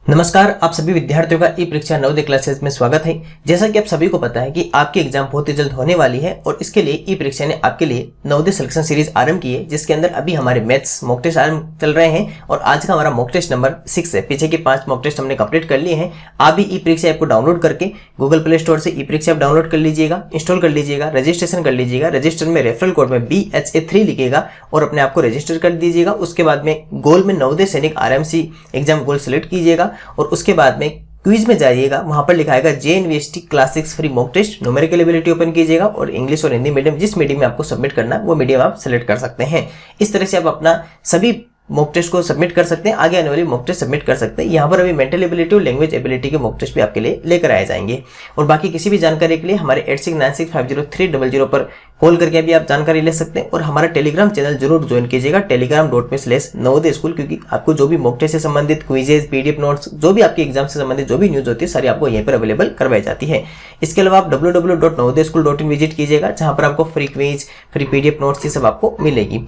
नमस्कार, आप सभी विद्यार्थियों का ई परीक्षा नवोदय क्लासेस में स्वागत है। जैसा कि आप सभी को पता है कि आपकी एग्जाम बहुत ही जल्द होने वाली है और इसके लिए ई परीक्षा ने आपके लिए नवोदय सिलेक्शन सीरीज आरंभ की है, जिसके अंदर अभी हमारे मैथ्स मॉक टेस्ट आरंभ चल रहे हैं और आज का हमारा मॉक टेस्ट नंबर 6 है। पीछे के 5 मॉक टेस्ट हमने कंप्लीट कर लिए हैं। आप भी ई परीक्षा ऐप को डाउनलोड करके गूगल प्ले स्टोर से ई परीक्षा ऐप डाउनलोड कर लीजिएगा, इंस्टॉल कर लीजिएगा, रजिस्ट्रेशन कर लीजिएगा। रजिस्टर में रेफरल कोड में BHA3 लिखिएगा और अपने आप को रजिस्टर कर दीजिएगा। उसके बाद में गोल में नवोदय सैनिक RMC एग्जाम गोल सेलेक्ट कीजिएगा और उसके बाद में क्विज में जाइएगा, वहां पर लिखा है JNVST class 6 free mock test, numerical ability open कीजिएगा और इंग्लिश और हिंदी मीडियम जिस मीडियम में आपको सबमिट करना है वो मीडियम आप सेलेक्ट कर सकते हैं। इस तरह से आप अपना सभी मॉक टेस्ट को सबमिट कर सकते हैं, आगे आने वाली मॉक टेस्ट सबमिट कर सकते हैं। यहाँ पर अभी मेंटल एबिलिटी और लैंग्वेज एबिलिटी के मॉक टेस्ट भी आपके लिए लेकर आए जाएंगे। और बाकी किसी भी जानकारी के लिए हमारे 8696503000 पर कॉल करके भी आप जानकारी ले सकते हैं और हमारा टेलीग्राम चैनल जरूर ज्वाइन कीजिएगा telegram.me/नवोदय स्कूल, क्योंकि आपको जो भी मॉक टेस्ट से संबंधित क्विजेज, PDF नोट्स, जो भी आपके एग्जाम से संबंधित जो भी न्यूज होती है सारी आपको यहीं पर अवेलेबल करवाई जाती है। इसके अलावा आप www.navodayaschool.in विजिट कीजिएगा, जहां पर आपको free quiz, free PDF notes ये सब आपको मिलेगी।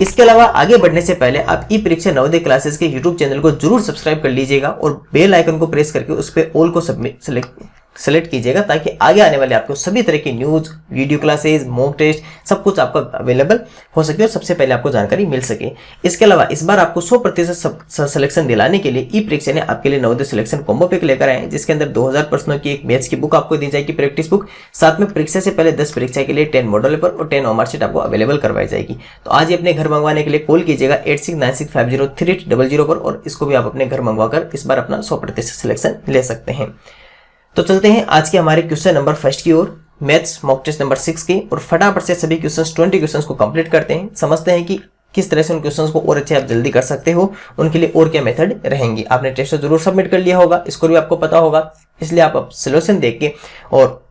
इसके अलावा आगे बढ़ने से पहले आप ई परीक्षा नवोदय क्लासेस के यूट्यूब चैनल को जरूर सब्सक्राइब कर लीजिएगा और बेल आइकन को प्रेस करके उस पर ऑल को सेलेक्ट कीजिएगा, ताकि आगे आने वाले आपको सभी तरह की news, video classes, mock test सब कुछ आपका अवेलेबल हो सके और सबसे पहले आपको जानकारी मिल सके। इसके अलावा इस बार आपको 100% सिलेक्शन दिलाने के लिए ई परीक्षा ने आपके लिए नवोदय सिलेक्शन कॉम्बो पैक लेकर आए हैं, जिसके अंदर 2000 प्रश्नों की एक मैथ्स की बुक आपको दी जाएगी, प्रैक्टिस बुक, साथ में परीक्षा से पहले 10 परीक्षा के लिए 10 मॉडल पेपर और 10 मार्कशीट आपको अवेलेबल करवाई जाएगी। तो आज ही अपने घर मंगवाने के लिए कॉल कीजिएगा 8696503000 पर और इसको भी आप अपने घर मंगवाकर इस बार अपना 100% सिलेक्शन ले सकते हैं। तो चलते हैं आज के हमारे क्वेश्चन नंबर फर्स्ट की ओर, मैथ्स मॉक टेस्ट नंबर 6 की, और फटाफट से सभी क्वेश्चंस 20 क्वेश्चंस को कंप्लीट करते हैं। समझते हैं कि किस तरह से उन क्वेश्चंस को और अच्छे आप जल्दी कर सकते हो, उनके लिए और क्या मेथड रहेंगी। आपने टेस्ट जरूर सबमिट कर लिया होगा, इसको भी आपको पता होगा, इसलिए आप सोल्यूशन देख के और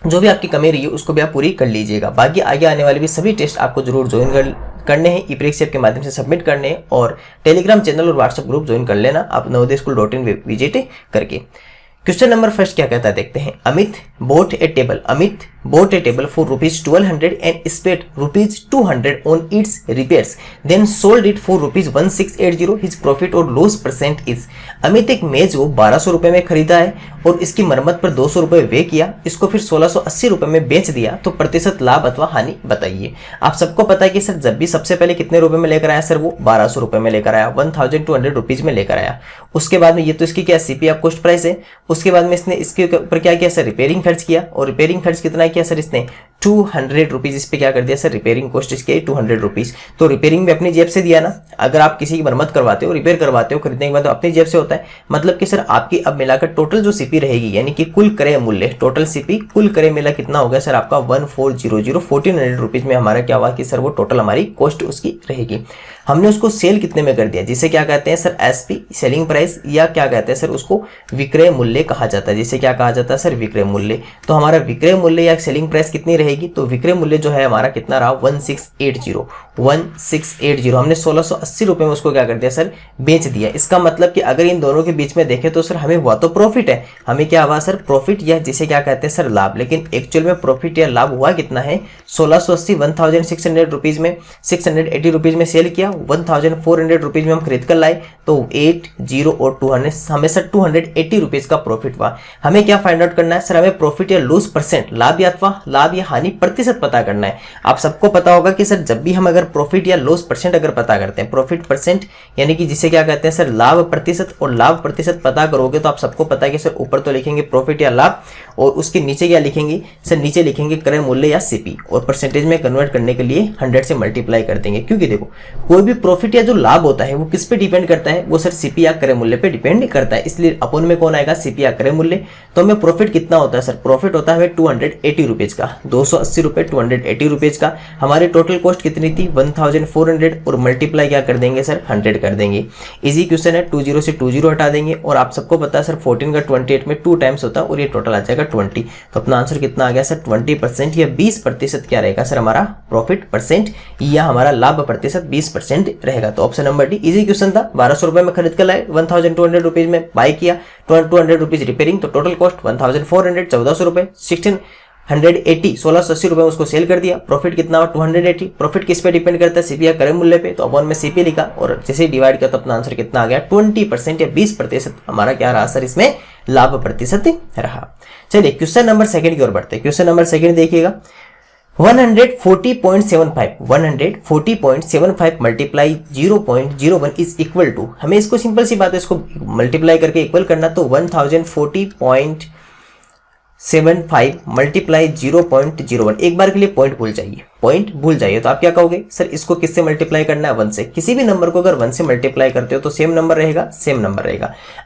जो भी आपकी कमी रही है उसको भी आप पूरी कर लीजिएगा। बाकी आगे आने वाले भी सभी टेस्ट आपको जरूर ज्वाइन करने हैं, ई परीक्षा ऐप के माध्यम से सबमिट करने हैं और टेलीग्राम चैनल और व्हाट्सएप ग्रुप ज्वाइन कर लेना आप navodayaschool.in विजिट करके। क्वेश्चन नंबर फर्स्ट क्या कहता है देखते हैं। Amit bought a table for ₹1200 and spent ₹200 on its repairs, then sold it for ₹1680. His profit or loss percent is। Amit एक मेज को 1200 रुपए में खरीदा है और इसकी मरम्मत पर 200 रुपए व्यय किया, इसको फिर 1680 रुपए में बेच दिया, तो प्रतिशत लाभ अथवा हानि बताइए। आप सबको पता है कि सर जब भी सबसे पहले कितने रुपए में लेकर आया सर, वो 1200 रुपए में लेकर आया, 1200 रुपीज में लेकर आया। उसके बाद में ये तो इसकी क्या CP ऑफ कॉस्ट प्राइस है। उसके बाद में इसने इसके ऊपर क्या किया सर, रिपेयरिंग खर्च किया, और रिपेयरिंग खर्च कितना किया सर इसने 200 रुपीज इस पे क्या कर दिया सर, रिपेयरिंग कॉस्ट इसके 200 रुपीज। तो रिपेयरिंग भी अपनी जेब से दिया ना, अगर आप किसी की मरम्मत करवाते हो, रिपेयर करवाते हो, खरीदने के बाद तो अपनी जेब से होता है। मतलब कि सर आपकी अब मिलाकर टोटल जो CP रहेगी, यानी कि कुल क्रय मूल्य, टोटल CP कुल क्रय मूल्य कितना हो गया सर आपका 1400 रुपीज में हमारा क्या हुआ कि सर वो टोटल हमारी कॉस्ट उसकी रहेगी। हमने उसको सेल कितने में कर दिया, जिसे क्या कहते हैं सर SP सेलिंग प्राइस, या क्या कहते हैं सर उसको विक्रय मूल्य कहा जाता है, जिसे क्या कहा जाता है सर विक्रय मूल्य। तो हमारा विक्रय मूल्य या सेलिंग प्राइस कितनी रहेगी, तो विक्रय मूल्य जो है हमारा कितना रहा 1680। हमने 1680 रुपए में उसको क्या कर दिया सर, बेच दिया। इसका मतलब कि अगर इन दोनों के बीच में देखें तो सर हमें हुआ तो प्रॉफिट है, हमें क्या हुआ सर प्रॉफिट, या जिसे क्या कहते हैं सर लाभ। लेकिन एक्चुअल में प्रॉफिट या लाभ हुआ कितना है 1680, 1600 रुपीज में 680 रुपीज में सेल किया, 1400 रुपीज में हम खरीद कर लाए, तो 80 और 200 हमें सर 280 रुपीज का प्रॉफिट हुआ। हमें क्या फाइंड आउट करना है सर, हमें प्रॉफिट या लॉस परसेंट, लाभ या हानि प्रतिशत पता करना है। आप सबको पता होगा कि सर जब भी हम अगर प्रॉफिट या लॉस परसेंट अगर पता करते हैं, प्रॉफिट परसेंट यानी कि जिसे क्या कहते हैं सर लाभ प्रतिशत, और लाभ प्रतिशत पता करोगे तो आप सबको पता है कि सर ऊपर तो लिखेंगे प्रॉफिट या लाभ और उसके नीचे क्या लिखेंगे सर, नीचे लिखेंगे क्रय मूल्य या CP, और परसेंटेज में कन्वर्ट करने के लिए 100 से मल्टीप्लाई कर देंगे। क्योंकि देखो कोई भी प्रॉफिट या जो लाभ होता है वो किस पे डिपेंड करता है, वो सर CP या क्रय मूल्य पे डिपेंड करता है। इसलिए अपन में कौन आएगा CP या क्रय मूल्य। तो हमें प्रॉफिट कितना होता है सर, प्रॉफिट होता है 280 रुपीज का, 280 रुपए 280 रुपीज का। हमारी टोटल कॉस्ट कितनी थी 1400, और मल्टीप्लाई क्या कर देंगे सर 100 कर देंगे। इजी क्वेश्चन है, 20 से 20 हटा देंगे, और आप सबको पता है सर 14 का 28 में 2 टाइम्स होता है और ये टोटल आ जाएगा 20। तो अपना आंसर कितना आ गया सर 20% या 20% क्या रहेगा सर हमारा प्रॉफिट परसेंट, या हमारा लाभ प्रतिशत 20% रहेगा। तो option number D easy question था। 1200 रुपए में खरीद कर लाए, 1200 रुपीज में बाय किया, 200 रुपीज रिपेयरिंग, तो टोटल कॉस्ट 1400, 1400 रुपए, 180 1680 रुपए उसको सेल कर दिया, प्रॉफिट कितना हुआ 280। प्रॉफिट किस पे डिपेंड करता है, सीपी या क्रय मूल्य पे, तो अपॉन में सीपी लिखा और जैसे डिवाइड किया तो अपना आंसर कितना आ गया 20% या 20% हमारा क्या रहा सर इसमें लाभ प्रतिशत रहा। चलिए क्वेश्चन नंबर सेकंड की ओर बढ़ते हैं। क्वेश्चन नंबर सेकंड देखिएगा 140.75 मल्टीप्लाई 0.01 इज इक्वल टू, हमें इसको सिंपल सी बात है इसको मल्टीप्लाई करके इक्वल करना, तो 1040.75 मल्टीप्लाई 0.01, एक बार के लिए पॉइंट भूल जाइए तो आप क्या कहोगे सर इसको किससे मल्टीप्लाई करना है 1 से। किसी भी नंबर को अगर 1 से मल्टीप्लाई करते हो तो सेम नंबर रहेगा।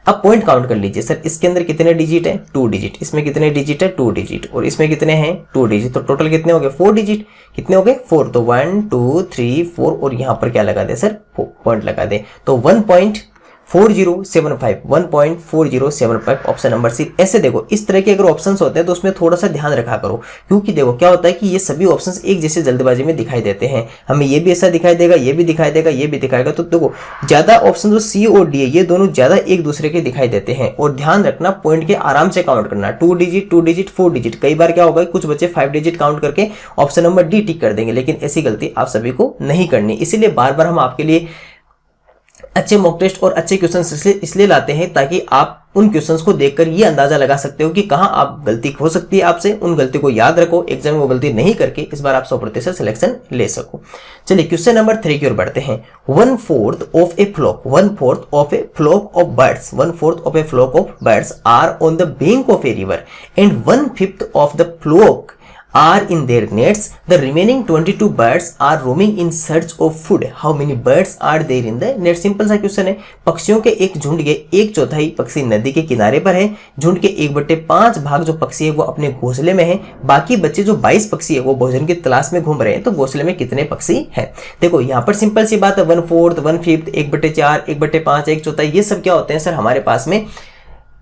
अब पॉइंट काउंट कर लीजिए सर, इसके अंदर कितने डिजिट है 2 डिजिट, इसमें कितने डिजिट है 2 डिजिट और इसमें कितने हैं 2 डिजिट, तो टोटल कितने हो गए 4 डिजिट। कितने हो गए 4, तो 1 2 3 4 और यहां पर क्या लगा दे सर पॉइंट लगा दे, तो 1.4075 ऑप्शन नंबर सी। ऐसे देखो इस तरह के अगर ऑप्शंस होते हैं तो उसमें थोड़ा सा ध्यान रखा करो, क्योंकि देखो क्या होता है कि ये सभी ऑप्शंस एक जैसे जल्दबाजी में दिखाई देते हैं, हमें ये भी ऐसा दिखाई देगा, ये भी दिखाई देगा, ये भी दिखाएगा, तो देखो ज्यादा ऑप्शन जो सी और डी है ये दोनों ज्यादा एक दूसरे के दिखाई देते हैं। और ध्यान रखना पॉइंट के आराम से काउंट करना, 2 डिजिट 4 डिजिट, कई बार क्या होगा कुछ बच्चे 5 डिजिट काउंट करके ऑप्शन नंबर डी टिक कर देंगे, लेकिन ऐसी गलती आप सभी को नहीं करनी। इसीलिए बार बार हम आपके लिए अच्छे मॉक टेस्ट और अच्छे क्वेश्चंस इसलिए लाते हैं ताकि आप उन क्वेश्चंस को देखकर ये अंदाजा लगा सकते हो कि कहां आप गलती हो सकती है आपसे, उन गलती को याद रखो, एग्जाम में वो गलती नहीं करके इस बार आप 100% सिलेक्शन ले सको। चलिए क्वेश्चन नंबर 3 की ओर बढ़ते हैं। 1/4 of a flock of birds are on the bank of a river and 1/5 of the flock are in their nets. The remaining 22 birds are roaming in search of food. How many birds are there in the net? Simple सा question है। पक्षियों के एक झुंड के 1/4 पक्षी नदी के किनारे पर है, झुंड के 1/5 भाग जो पक्षी है वो अपने घोंसले में है, बाकी बच्चे जो 22 पक्षी है वो भोजन की तलाश में घूम रहे हैं, तो घोंसले में कितने पक्षी हैं। देखो यहाँ पर सिंपल सी बात है 1/4 1/5 1/4 1/5 1/4 ये सब क्या होते हैं सर हमारे पास में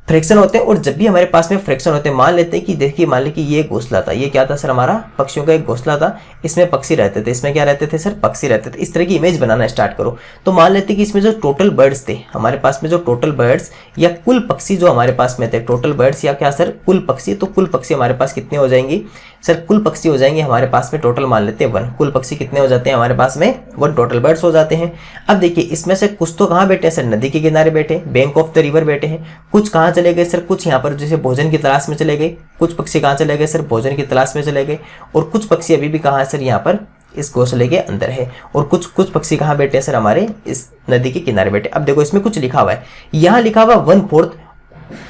फ्रैक्शन होते हैं। और जब भी हमारे पास में फ्रैक्शन होते हैं मान लेते हैं कि देखिए मान ली कि ये घोंसला था, ये क्या था सर हमारा पक्षियों का एक घोंसला था, इसमें पक्षी रहते थे, इसमें क्या रहते थे सर पक्षी रहते थे। इस तरह की इमेज बनाना स्टार्ट करो, तो मान लेते हैं कि इसमें जो टोटल बर्ड्स थे हमारे पास में, जो टोटल बर्ड्स या कुल पक्षी जो हमारे पास में थे, टोटल बर्ड्स या क्या सर कुल पक्षी, तो कुल पक्षी हमारे पास कितने हो जाएंगे सर, कुल पक्षी हो जाएंगे हमारे पास में टोटल मान लेते हैं 1, कुल पक्षी कितने हो जाते हैं हमारे पास में 1 टोटल बर्ड्स हो जाते हैं। अब देखिए इसमें से कुछ तो कहाँ बैठे हैं सर नदी के किनारे बैठे, बैंक ऑफ द रिवर बैठे हैं, कुछ कहाँ चले गए सर, कुछ यहाँ पर जैसे भोजन की तलाश में चले गए, कुछ पक्षी कहाँ चले गए सर भोजन की तलाश में चले गए, और कुछ पक्षी अभी भी कहाँ है सर यहाँ पर इस घोंसले के अंदर है, और कुछ पक्षी कहाँ बैठे हैं सर हमारे इस नदी के किनारे बैठे। अब देखो इसमें कुछ लिखा हुआ है, यहाँ लिखा हुआ 1/4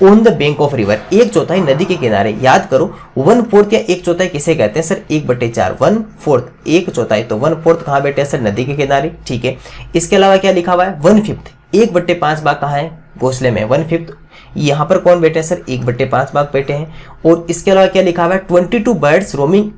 on the bank of river, 1/4 नदी के किनारे। याद करो 1/4 या 1/4 किसे कहते हैं सर 1/4, 1/4 1/4, तो 1/4 कहाँ बैठे हैं सर नदी के किनारे, ठीक है। इसके अलावा क्या लिखा हुआ है 1/5, 1/5 भाग कहाँ है घोंसले में, 1/5 यहाँ पर कौन बैठे हैं सर 1/5 भाग बैठे हैं। और इसके अलावा क्या लिखा हुआ है 22 birds roaming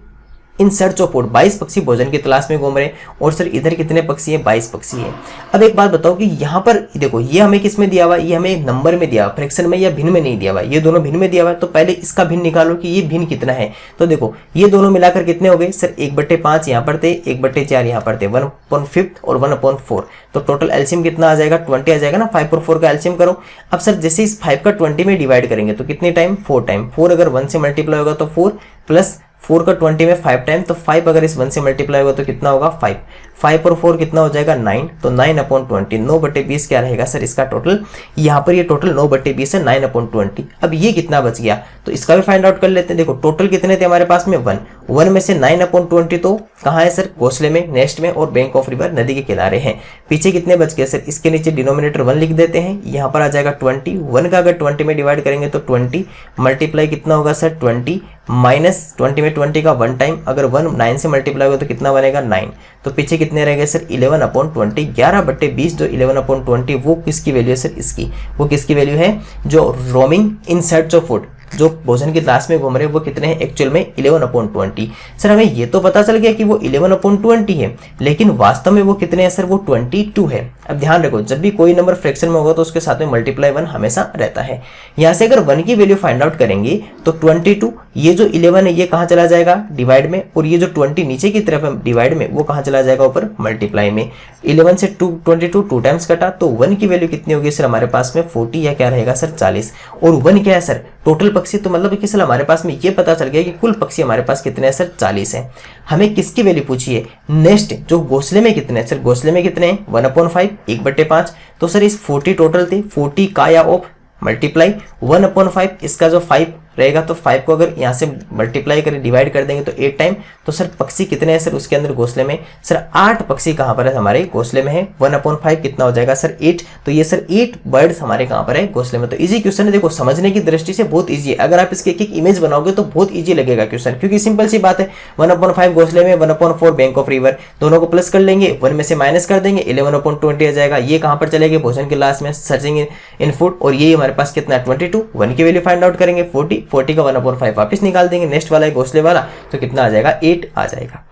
in search of food, 22 पक्षी भोजन की तलाश में घूम रहे हैं, और सर इधर कितने पक्षी हैं 22 पक्षी हैं। अब एक बात बताओ कि यहाँ पर देखो ये हमें किस में दिया हुआ है, ये हमें नंबर में दिया हुआ, फ्रैक्शन में या भिन्न में नहीं दिया हुआ, ये दोनों भिन्न में दिया हुआ है, तो पहले इसका भिन्न निकालो कि ये भिन्न कितना है। तो देखो ये दोनों मिलाकर कितने हो गए सर 1/5 यहाँ पर थे, 1/4 यहाँ पर थे, 1/5 और 1/4, तो टोटल एलसीएम कितना आ जाएगा 20 आ जाएगा ना। 5 और 4 का एलसीएम करो। अब सर जैसे इस 5 का 20 में डिवाइड करेंगे तो कितने टाइम 4 टाइम, 4 अगर 1 से मल्टीप्लाई होगा तो 4 प्लस 4 का 20 में 5 टाइम, तो 5 अगर इस 1 से मल्टीप्लाई होगा तो कितना होगा 5, 5 और 4 कितना हो जाएगा 9, तो 9/20, 9/20 क्या रहेगा सर इसका टोटल, यहाँ पर ये टोटल 9/20 है 9/20। अब ये कितना बच गया तो इसका भी फाइंड आउट कर लेते हैं। देखो टोटल कितने थे हमारे पास में 1 में से 9/20 तो कहाँ है सर घोंसले में, नेस्ट में, और बैंक ऑफ रिवर नदी के किनारे हैं। पीछे कितने बच गए सर, इसके नीचे डिनोमिनेटर 1 लिख देते हैं, यहाँ पर आ जाएगा 20, 1 का अगर 20 में डिवाइड करेंगे तो 20 मल्टीप्लाई कितना होगा सर 20 माइनस 20 में 20 का 1 टाइम, अगर 1 9 से मल्टीप्लाई होगा तो कितना बनेगा 9, तो पीछे कितने रह गए सर 11/20, 11/20 जो 11/20 वो किसकी वैल्यू है सर इसकी, वो किसकी वैल्यू है जो roaming in search of food, जो भोजन की तलाश में घूम रहे हैं वो कितने हैं एक्चुअल में 11/20। सर हमें ये तो पता चल गया कि वो 11/20 है, लेकिन वास्तव में वो कितने हैं सर, वो 22 है। अब ध्यान रखो जब भी कोई नंबर फ्रैक्शन में होगा तो उसके साथ में मल्टीप्लाई 1 हमेशा रहता है। यहाँ से अगर 1 की वैल्यू फाइंड आउट करेंगे तो 22, ये जो 11 है ये कहाँ चला जाएगा डिवाइड में, और ये जो 20 नीचे की तरफ है डिवाइड में वो कहाँ चला जाएगा ऊपर मल्टीप्लाई में। 11 से 22 2 टाइम्स कटा, तो 1 की वैल्यू कितनी होगी सर हमारे पास में 40 या क्या रहेगा सर 40, और 1 क्या है सर टोटल पक्षी, तो मतलब कि सर हमारे पास में ये पता चल गया कि कुल पक्षी हमारे पास कितने हैं सर 40 है। हमें किसकी वैल्यू पूछी है, नेक्स्ट जो घोंसले में कितने हैं सर, घोंसले में कितने हैं 1/5 1/5। तो सर इस 40 टोटल थे, 40 का या ऑफ मल्टीप्लाई 1/5, इसका जो 5 रहेगा तो 5 को अगर यहाँ से मल्टीप्लाई करें डिवाइड कर देंगे तो 8 टाइम। तो सर पक्षी कितने हैं सर उसके अंदर घोंसले में, सर 8 पक्षी कहाँ पर है हमारे घोंसले में है। 1/5 कितना हो जाएगा सर 8, तो ये सर 8 बर्ड्स हमारे कहाँ पर है घोंसले में। तो इजी क्वेश्चन है, देखो समझने की दृष्टि से बहुत ईजी है। अगर आप इसके एक एक इमेज बनाओगे तो बहुत ईजी लगेगा क्वेश्चन, क्योंकि सिंपल सी बात है 1/5 घोंसले में, 1/4 बैंक ऑफ रिवर, दोनों को प्लस कर लेंगे, 1 में से माइनस कर देंगे, 11/20 आ जाएगा। ये कहाँ पर चलेंगे भोजन के लास्ट में, सर्चिंग इन फूड, और ये हमारे पास कितना है 22, 1 की वैल्यू फाइंड आउट करेंगे 40 का 1/5 वापस निकाल देंगे, नेक्स्ट वाला है घोंसले वाला, तो कितना आ जाएगा 8 आ जाएगा।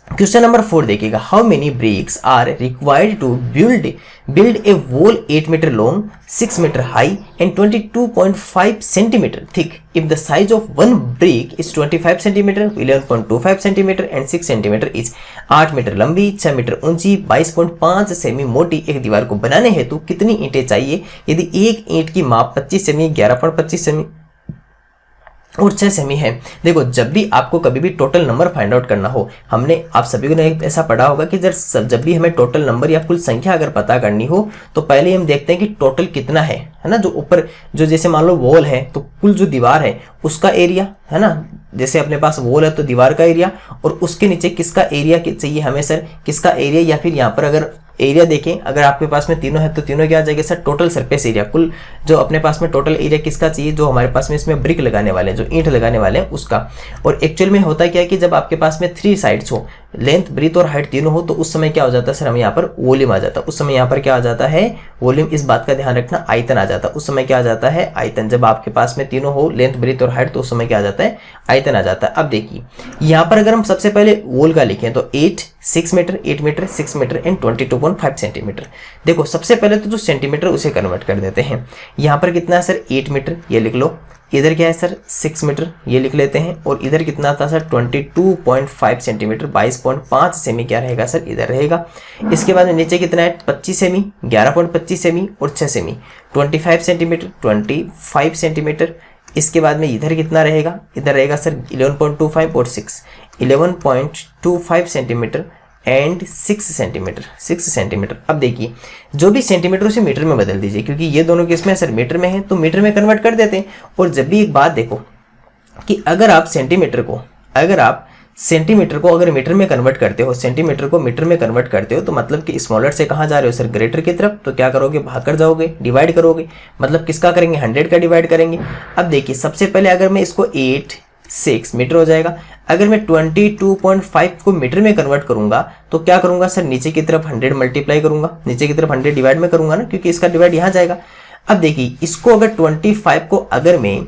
क्वेश्चन नंबर 4 देखिएगा, how many bricks are required to build a wall 8 metre long, 6 metre high and 22.5 centimetre thick if the size of one brick is 25 centimetre, 11.25 centimetre and 6 centimetre is. 8 metre लंबी, 6 metre ऊंची, 22.5 semi मोटी एक दीवार को बनाने हेतु कितनी ईंटें चाहिए यदि एक ईंट की माप 25 सेमी, 11.25 सेमी और 6 सेमी है। देखो जब भी आपको कभी भी टोटल नंबर फाइंड आउट करना हो, हमने आप सभी को ने ऐसा पढ़ा होगा कि जब भी हमें टोटल नंबर या कुल संख्या अगर पता करनी हो तो पहले हम देखते हैं कि टोटल कितना है ना। जो ऊपर जो जैसे मान लो वॉल है तो कुल जो दीवार है उसका एरिया है ना, जैसे अपने पास वॉल है तो दीवार का एरिया, और उसके नीचे किसका एरिया चाहिए हमें सर, किसका एरिया, या फिर यहाँ पर अगर एरिया देखें अगर आपके पास में तीनों है तो तीनों क्या आ जाएगा सर टोटल सरफेस एरिया, कुल जो अपने पास में टोटल एरिया किसका चाहिए, जो हमारे पास में इसमें ब्रिक लगाने वाले हैं, जो ईंट लगाने वाले हैं उसका। और एक्चुअल में होता क्या है कि जब आपके पास में 3 साइड्स हो, लेंथ ब्रीथ और हाइट तीनों हो, तो उस समय क्या हो जाता है सर हमें यहाँ पर वॉल्यूम आ जाता है। उस समय यहाँ पर क्या आ जाता है वॉल्यूम, इस बात का ध्यान रखना, आयतन आ जाता है। उस समय क्या आ जाता है आयतन, जब आपके पास में तीनों हो लेंथ ब्रीथ और हाइट तो उस समय क्या आ जाता है आयतन आ जाता है। अब देखिए यहाँ पर अगर हम सबसे पहले वॉल का लिखें तो 6 metre 8 metre 6 metre and 22.5 centimetre. देखो सबसे पहले तो जो सेंटीमीटर उसे कन्वर्ट कर देते हैं। यहाँ पर कितना है सर 8 मीटर ये लिख लो, इधर क्या है सर 6 मीटर ये लिख लेते हैं, और इधर कितना था सर 22.5 सेंटीमीटर, 22.5 सेमी क्या रहेगा सर इधर रहेगा। इसके बाद नीचे कितना है 25 सेमी, 11.25 सेमी और 6 सेमी, 25 सेंटीमीटर 25 सेंटीमीटर। इसके बाद में इधर कितना रहेगा, इधर रहेगा सर 11.25 और 6, 11.25 सेंटीमीटर एंड 6 सेंटीमीटर। अब देखिए जो भी सेंटीमीटर उसे मीटर में बदल दीजिए, क्योंकि ये दोनों किसमें सर मीटर में है तो मीटर में कन्वर्ट कर देते हैं। और जब भी एक बात देखो कि अगर आप सेंटीमीटर को अगर मीटर में कन्वर्ट करते हो, सेंटीमीटर को मीटर में कन्वर्ट करते हो, तो मतलब कि स्मॉलर से कहाँ जा रहे हो सर ग्रेटर की तरफ, तो क्या करोगे भाग कर जाओगे, डिवाइड करोगे, मतलब किसका करेंगे 100 का डिवाइड करेंगे। अब देखिए सबसे पहले अगर मैं इसको 6 मीटर हो जाएगा, अगर मैं 22.5 को मीटर में कन्वर्ट करूंगा तो क्या करूंगा सर नीचे की तरफ 100 मल्टीप्लाई करूंगा, नीचे की तरफ 100 डिवाइड में करूंगा ना, क्योंकि इसका डिवाइड यहाँ जाएगा। अब देखिए इसको अगर 25 को अगर मैं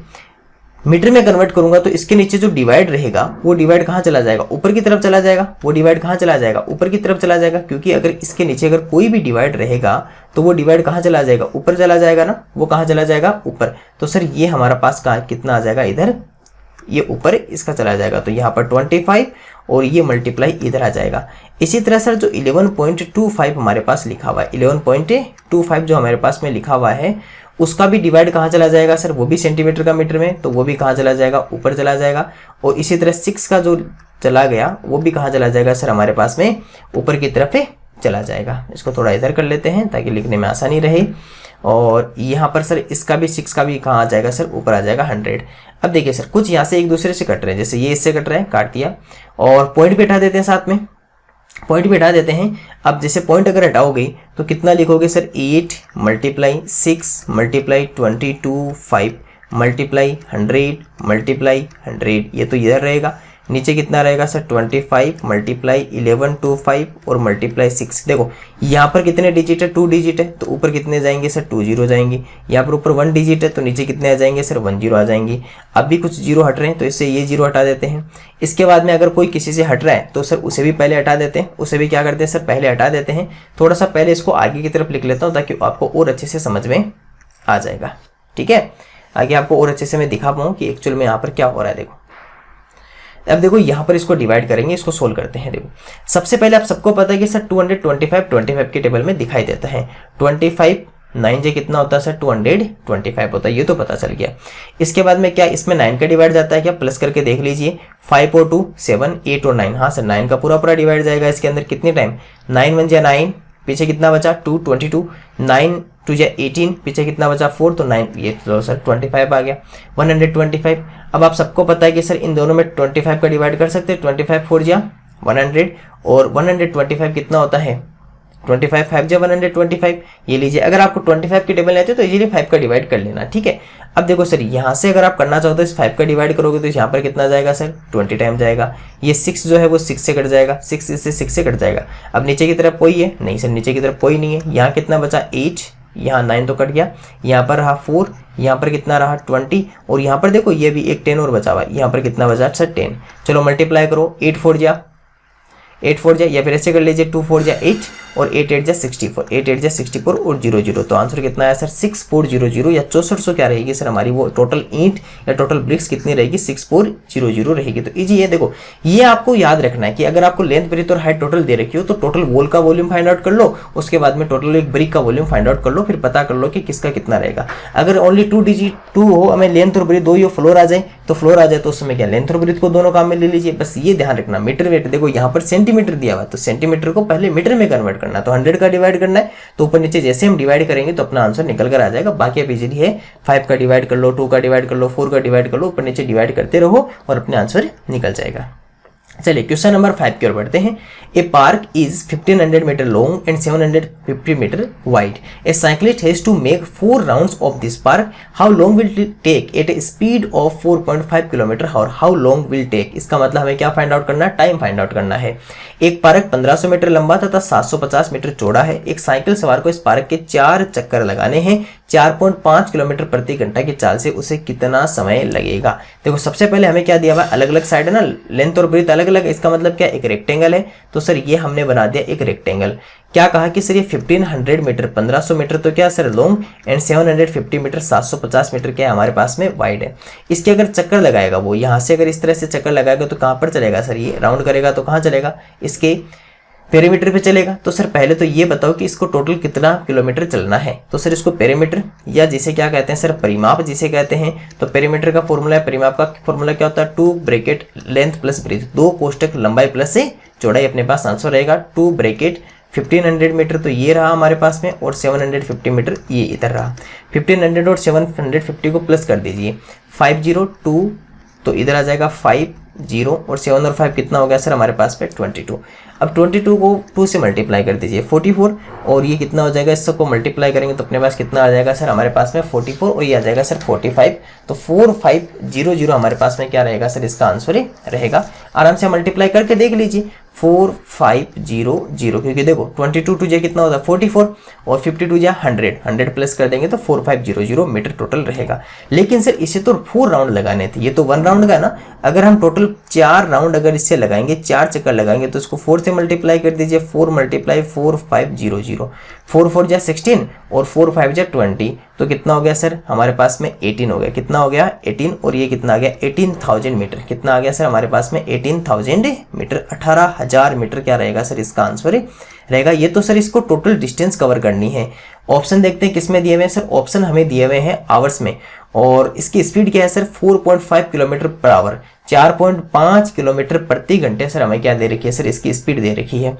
मीटर में कन्वर्ट करूंगा तो इसके नीचे जो डिवाइड रहेगा वो डिवाइड कहाँ चला जाएगा, ऊपर की तरफ चला जाएगा। वो डिवाइड कहाँ चला जाएगा, ऊपर की तरफ चला जाएगा, क्योंकि अगर इसके नीचे अगर कोई भी डिवाइड रहेगा तो वो डिवाइड कहाँ चला जाएगा, ऊपर चला जाएगा ना, वो कहाँ चला जाएगा ऊपर। तो सर ये हमारा पास कहाँ कितना आ जाएगा इधर, ये ऊपर इसका चला जाएगा, तो यहाँ पर 25 और ये मल्टीप्लाई इधर आ जाएगा। इसी तरह सर जो 11.25 हमारे पास लिखा हुआ है, 11.25 जो हमारे पास में लिखा हुआ है उसका भी डिवाइड कहाँ चला जाएगा सर, वो भी सेंटीमीटर का मीटर में, तो वो भी कहाँ चला जाएगा ऊपर चला जाएगा। और इसी तरह 6 का जो चला गया वो भी कहाँ चला जाएगा सर हमारे पास में ऊपर की तरफ चला जाएगा। इसको थोड़ा इधर कर लेते हैं ताकि लिखने में आसानी रहे। और यहाँ पर सर इसका भी 6 का भी कहाँ आ जाएगा सर ऊपर आ जाएगा 100। अब देखिए सर कुछ यहाँ से एक दूसरे से कट रहे हैं, जैसे ये इससे कट रहे हैं काट दिया, और पॉइंट भी हटा देते हैं, साथ में पॉइंट भी हटा देते हैं। अब जैसे पॉइंट अगर हटाओगे तो कितना लिखोगे sir 8 multiply 6 multiply 22.5 multiply 100 multiply 100, ये तो इधर रहेगा। नीचे कितना रहेगा सर 25 मल्टीप्लाई 11.25 और मल्टीप्लाई 6। देखो यहाँ पर कितने डिजिट है 2 डिजिट है, तो ऊपर कितने जाएंगे सर 2 जीरो जाएंगे। यहाँ पर ऊपर 1 डिजिट है तो नीचे कितने आ जाएंगे सर 1 जीरो आ जाएंगे। अब भी कुछ जीरो हट रहे हैं तो इससे ये जीरो हटा देते हैं। इसके बाद में अगर कोई किसी से हट रहा है तो सर उसे भी पहले हटा देते हैं, उसे भी क्या करते हैं सर पहले हटा देते हैं। थोड़ा सा पहले इसको आगे की तरफ लिख लेता हूँ ताकि आपको और अच्छे से समझ में आ जाएगा। ठीक है, आगे आपको और अच्छे से मैं दिखा पाऊँ कि एक्चुअल में यहाँ पर क्या हो रहा है। देखो अब देखो यहाँ पर इसको डिवाइड करेंगे, इसको सोल्व करते हैं। देखो सबसे पहले आप सबको पता है कि सर 225 की टेबल में दिखाई देता है। 25 9 जे कितना होता है सर 225 होता है, ये तो पता चल गया। इसके बाद में क्या इसमें 9 का डिवाइड जाता है क्या, प्लस करके देख लीजिए, 5 और 2 7 8 और 9, हाँ सर 9 का पूरा पूरा डिवाइड जाएगा इसके अंदर, कितने टाइम 9 1 जा 9, पीछे कितना बचा 2 22, 9 2 जा 18, पीछे कितना बचा 4, तो 9 ये तो सर 25 आ गया 125। अब आप सबको पता है कि सर इन दोनों में 25 का डिवाइड कर सकते हैं, 25 4 जा 100 और 125 कितना होता है 25 5 जा 125, ये लीजिए। अगर आपको 25 की टेबल लेते हो तो इजीली 5 का डिवाइड कर लेना, ठीक है। अब देखो सर यहाँ से अगर आप करना चाहो तो इस 5 का डिवाइड करोगे तो यहाँ पर कितना जाएगा सर 20 टाइम जाएगा, ये 6 जो है वो 6 से कट जाएगा, 6 इससे 6 से कट जाएगा। अब नीचे की तरफ कोई है नहीं सर, नीचे की तरफ कोई नहीं है, यहाँ कितना बचा 8, यहाँ 9 तो कट गया, यहाँ पर रहा 4, यहाँ पर कितना रहा 20 और यहाँ पर देखो ये भी एक 10 और बचा हुआ है, यहाँ पर कितना बचा सर 10। चलो मल्टीप्लाई करो, 8 4 जा 8 4 जा, या फिर ऐसे कर लीजिए 2 4 जा 8 और 8 8 जा 64, 8 8 जा 64 और 0 0, तो आंसर कितना है सर 6400 या 6400 क्या रहेगी सर हमारी वो टोटल ईंट या टोटल ब्रिक्स कितनी रहेगी 6400 रहेगी। तो इजी है, देखो ये आपको याद रखना है कि अगर आपको लेंथ ब्रेथ और हाइट टोटल दे रखी हो तो टोटल वॉल का वॉल्यूम फाइंड आउट कर लो, उसके बाद में टोटल एक ब्रिक का वॉल्यूम फाइंड आउट कर लो, फिर पता कर लो कि किसका कितना रहेगा। अगर ओनली 2 डिजिट 2 हो, हमें लेंथ और ब्रेथ दो ही हो, फ्लोर आ जाए तो उस समय क्या लेंथ और ब्रेथ को दोनों काम में ले लीजिए। बस ये ध्यान रखना, मीटर वेट देखो यहाँ पर सेंटीमीटर दिया हुआ है तो सेंटीमीटर को पहले मीटर में कन्वर्ट करना, तो 100 का डिवाइड करना है तो ऊपर नीचे जैसे हम डिवाइड करेंगे तो अपना आंसर निकल कर आ जाएगा। बाकी आप इजीली है 5 का डिवाइड कर लो, 2 का डिवाइड कर लो, 4 का डिवाइड कर लो, ऊपर नीचे डिवाइड करते रहो और अपने आंसर निकल जाएगा। चलिए क्वेश्चन नंबर 5 की ओर बढ़ते हैं। A park is 1500 metre long and 750 metre wide. A cyclist has to make 4 rounds of this park. How long will take at a speed of 4.5 kilometre और हाउ लॉन्ग विल टेक। इसका मतलब हमें क्या find out करना है, time find out करना है। एक पार्क 1500 मीटर लंबा तथा 750 मीटर चौड़ा है। एक साइकिल सवार को इस पार्क के 4 चक्कर लगाने हैं। 4.5 किलोमीटर प्रति घंटा की चाल से उसे कितना समय लगेगा। देखो सबसे पहले हमें क्या दिया हुआ है, अलग अलग साइड है ना, लेंथ और ब्रेथ अलग अलग है। इसका मतलब क्या, एक रेक्टेंगल है, तो सर ये हमने बना दिया एक रेक्टेंगल। क्या कहा कि सर ये 1500 मीटर 1500 मीटर तो क्या sir long and 750 metre 750 metre क्या है हमारे पास में वाइड है। इसके अगर चक्कर लगाएगा वो यहाँ से अगर इस तरह से चक्कर लगाएगा तो कहाँ पर चलेगा सर, ये राउंड करेगा तो कहाँ चलेगा, इसके पेरीमीटर पे चलेगा। तो सर पहले तो ये बताओ कि इसको टोटल कितना किलोमीटर चलना है। तो सर इसको पेरीमीटर या जिसे क्या कहते हैं सर परिमाप जिसे कहते हैं, तो पेरीमीटर का फॉर्मूला है, परिमाप का फॉर्मूला क्या होता है 2 ब्रैकेट लेंथ प्लस ब्रेथ, 2 कोष्टक लंबाई प्लस से चौड़ाई। अपने पास आंसर रहेगा 2 ब्रैकेट 1500 मीटर तो ये रहा हमारे पास में और 750 मीटर ये इधर रहा। 1500 और 750 को प्लस कर दीजिए, 502 तो इधर आ जाएगा 50 और 7 और 5 कितना हो गया सर हमारे पास पे 22। अब 22 को 2 से मल्टीप्लाई कर दीजिए 44 और ये कितना हो जाएगा, इस सबको मल्टीप्लाई करेंगे तो अपने पास कितना आ जाएगा सर हमारे पास में 44 और ये आ जाएगा सर 45। तो 4500 हमारे पास में क्या रहेगा सर, इसका आंसर रहेगा। आराम से मल्टीप्लाई करके देख लीजिए 4500, क्योंकि देखो 22 टू जे कितना होता है 44 और 52 जा 100 प्लस कर देंगे तो 4500 मीटर टोटल रहेगा। लेकिन सर इसे तो 4 राउंड लगाने थे, ये तो 1 राउंड का ना। अगर हम टोटल 4 राउंड अगर इससे लगाएंगे, 4 चक्कर लगाएंगे तो इसको 4 से मल्टीप्लाई कर दीजिए, 4 × 4500, 4 4 जा 16 और 4 5 जा 20 तो कितना हो गया सर हमारे पास में 18 हो गया। कितना हो गया 18 और ये कितना आ गया 18,000 मीटर। कितना आ गया सर हमारे पास में 18,000 मीटर, 18,000 मीटर क्या रहेगा सर इसका आंसर रहेगा। ये तो सर इसको टोटल डिस्टेंस कवर करनी है। ऑप्शन देखते हैं किसमें दिए हुए हैं सर, ऑप्शन हमें दिए हुए हैं आवर्स में और इसकी स्पीड क्या है sir 4.5 kilometre per hour, 4.5 kilometre प्रति घंटे सर हमें क्या दे रखी है सर, इसकी स्पीड दे रखी है।